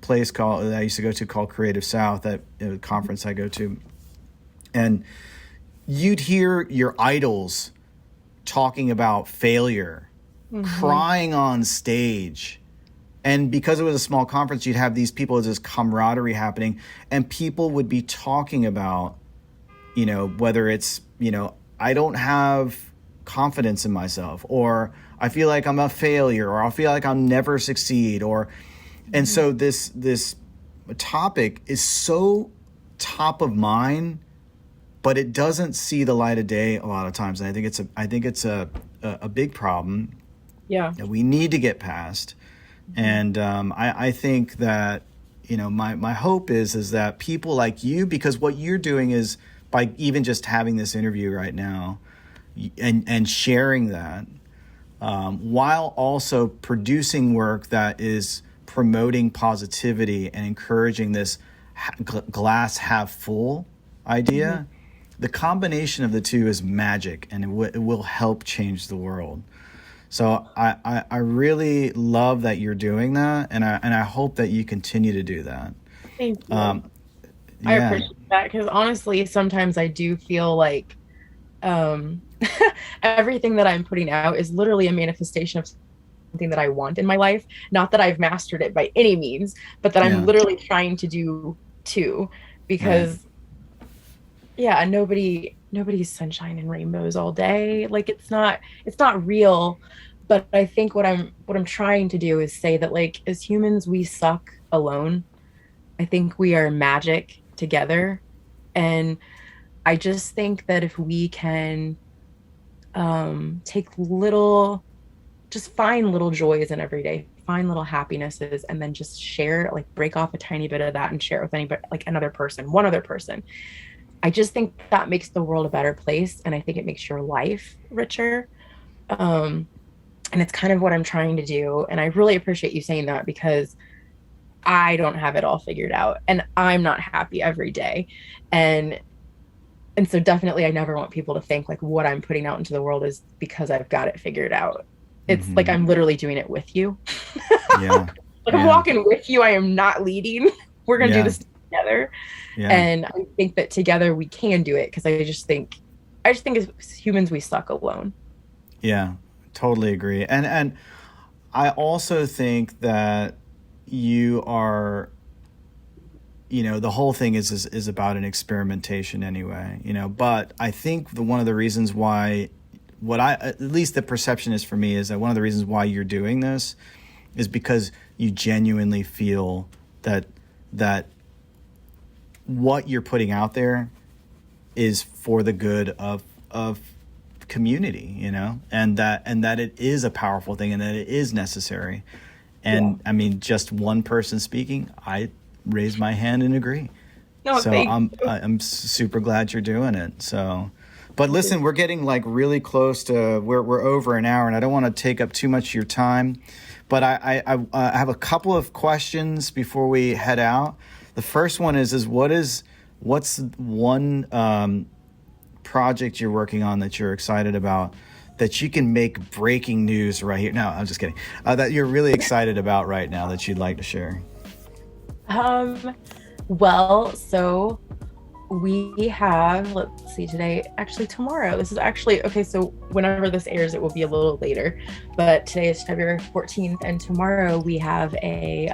place called that I used to go to called Creative South, that conference I go to, and you'd hear your idols talking about failure, crying on stage. And because it was a small conference, you'd have these people, this camaraderie happening, and people would be talking about, whether it's, I don't have confidence in myself, or I feel like I'm a failure, or I feel like I'll never succeed, and so this topic is so top of mind, but it doesn't see the light of day a lot of times. And I think it's a big problem. Yeah. That we need to get past. And I think that, my hope is that people like you, because what you're doing is by even just having this interview right now and sharing that, while also producing work that is promoting positivity and encouraging this glass half full idea, the combination of the two is magic, and it will help change the world. So I really love that you're doing that, and I hope that you continue to do that. Thank you. I appreciate that, because honestly, sometimes I do feel like everything that I'm putting out is literally a manifestation of something that I want in my life. Not that I've mastered it by any means, but that I'm literally trying to do too, because nobody's sunshine and rainbows all day. Like it's not real. But I think what I'm trying to do is say that, like, as humans, we suck alone. I think we are magic together. And I just think that if we can find little joys in every day, find little happinesses, and then just share, like break off a tiny bit of that and share it with anybody, like one other person. I just think that makes the world a better place. And I think it makes your life richer. And it's kind of what I'm trying to do. And I really appreciate you saying that, because I don't have it all figured out, and I'm not happy every day. And so definitely I never want people to think like what I'm putting out into the world is because I've got it figured out. It's like I'm literally doing it with you. I'm walking with you. I am not leading. We're going to do this together. And I think that together we can do it, because I just think as humans, we suck alone. Yeah, totally agree. And I also think that you are, the whole thing is about an experimentation anyway, but I think one of the reasons why, at least the perception is for me, is that one of the reasons why you're doing this is because you genuinely feel that what you're putting out there is for the good of community, and that it is a powerful thing, and that it is necessary. And I mean, just one person speaking, I raise my hand and agree. No, so I'm super glad you're doing it. So, but listen, we're getting like really close to we're over an hour, and I don't want to take up too much of your time, but I have a couple of questions before we head out. The first one is what's one project you're working on that you're excited about, that you can make breaking news right here? No, I'm just kidding. That you're really excited about right now that you'd like to share. Well, so we have, let's see, tomorrow. This is actually, okay, so whenever this airs, it will be a little later, but today is February 14th, and tomorrow we have a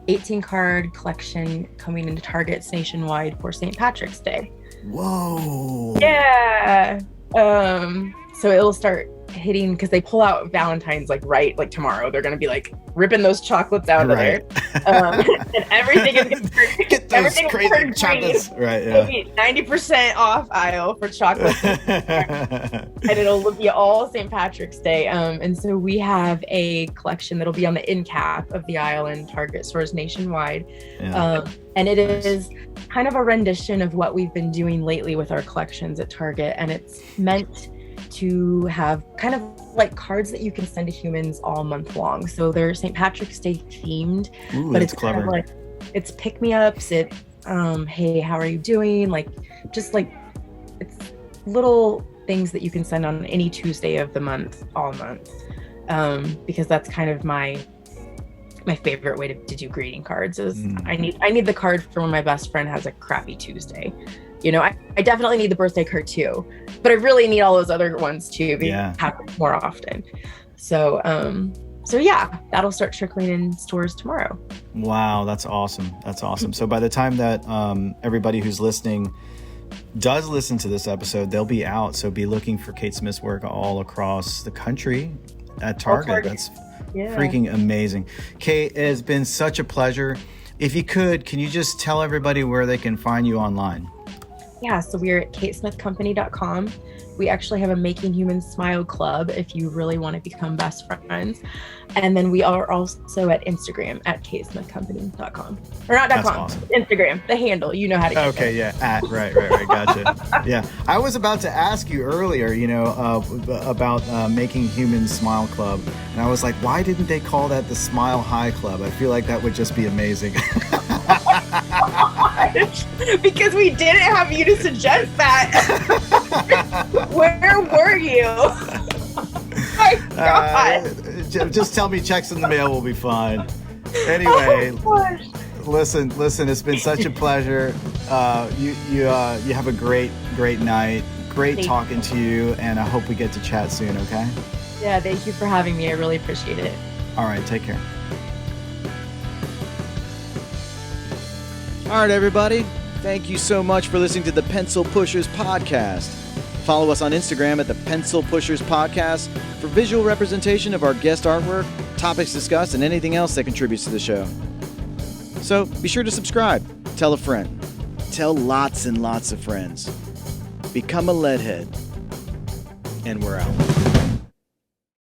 18 card collection coming into Targets nationwide for St. Patrick's Day. Whoa. Yeah. So it'll start hitting, because they pull out Valentine's like tomorrow. They're gonna be like ripping those chocolates out of there, and everything is gonna get those crazy chocolates. Right. Yeah. It'll be 90% off aisle for chocolates, and it'll be all St. Patrick's Day. And so we have a collection that'll be on the end cap of the aisle in Target stores nationwide. Yeah. And it is kind of a rendition of what we've been doing lately with our collections at Target, and it's meant to have kind of like cards that you can send to humans all month long. So they're St. Patrick's Day themed. Ooh, but that's it's clever. kind of like, it's pick-me-ups. Hey, how are you doing? Like, just like, it's little things that you can send on any Tuesday of the month, all month. Because that's kind of my favorite way to do greeting cards is I need the card for when my best friend has a crappy Tuesday. You know, I definitely need the birthday card too, but I really need all those other ones too, happen more often. So yeah, that'll start trickling in stores tomorrow. Wow, that's awesome. That's awesome. So by the time that everybody who's listening does listen to this episode, they'll be out. So be looking for Kate Smith's work all across the country at Target. That's freaking amazing. Kate, it has been such a pleasure. If you could, can you just tell everybody where they can find you online? Yeah, so we're at katesmithcompany.com. We actually have a Making Humans Smile club if you really want to become best friends. And then we are also at Instagram at katesmithcompany.com. Or not .com, awesome. Instagram, the handle. You know how to get Okay, there. yeah, right, gotcha. Yeah, I was about to ask you earlier, about Making Humans Smile Club. And I was like, why didn't they call that the Smile High Club? I feel like that would just be amazing. Because we didn't have you to suggest that. Where were you? My God. Just tell me checks in the mail will be fine. Anyway, listen, it's been such a pleasure. You have a great night. Great talking to you, and I hope we get to chat soon, okay? Yeah, thank you for having me. I really appreciate it. All right, take care. All right, everybody. Thank you so much for listening to the Pencil Pushers Podcast. Follow us on Instagram at the Pencil Pushers Podcast for visual representation of our guest artwork, topics discussed, and anything else that contributes to the show. So be sure to subscribe, tell a friend, tell lots and lots of friends. Become a leadhead, and we're out.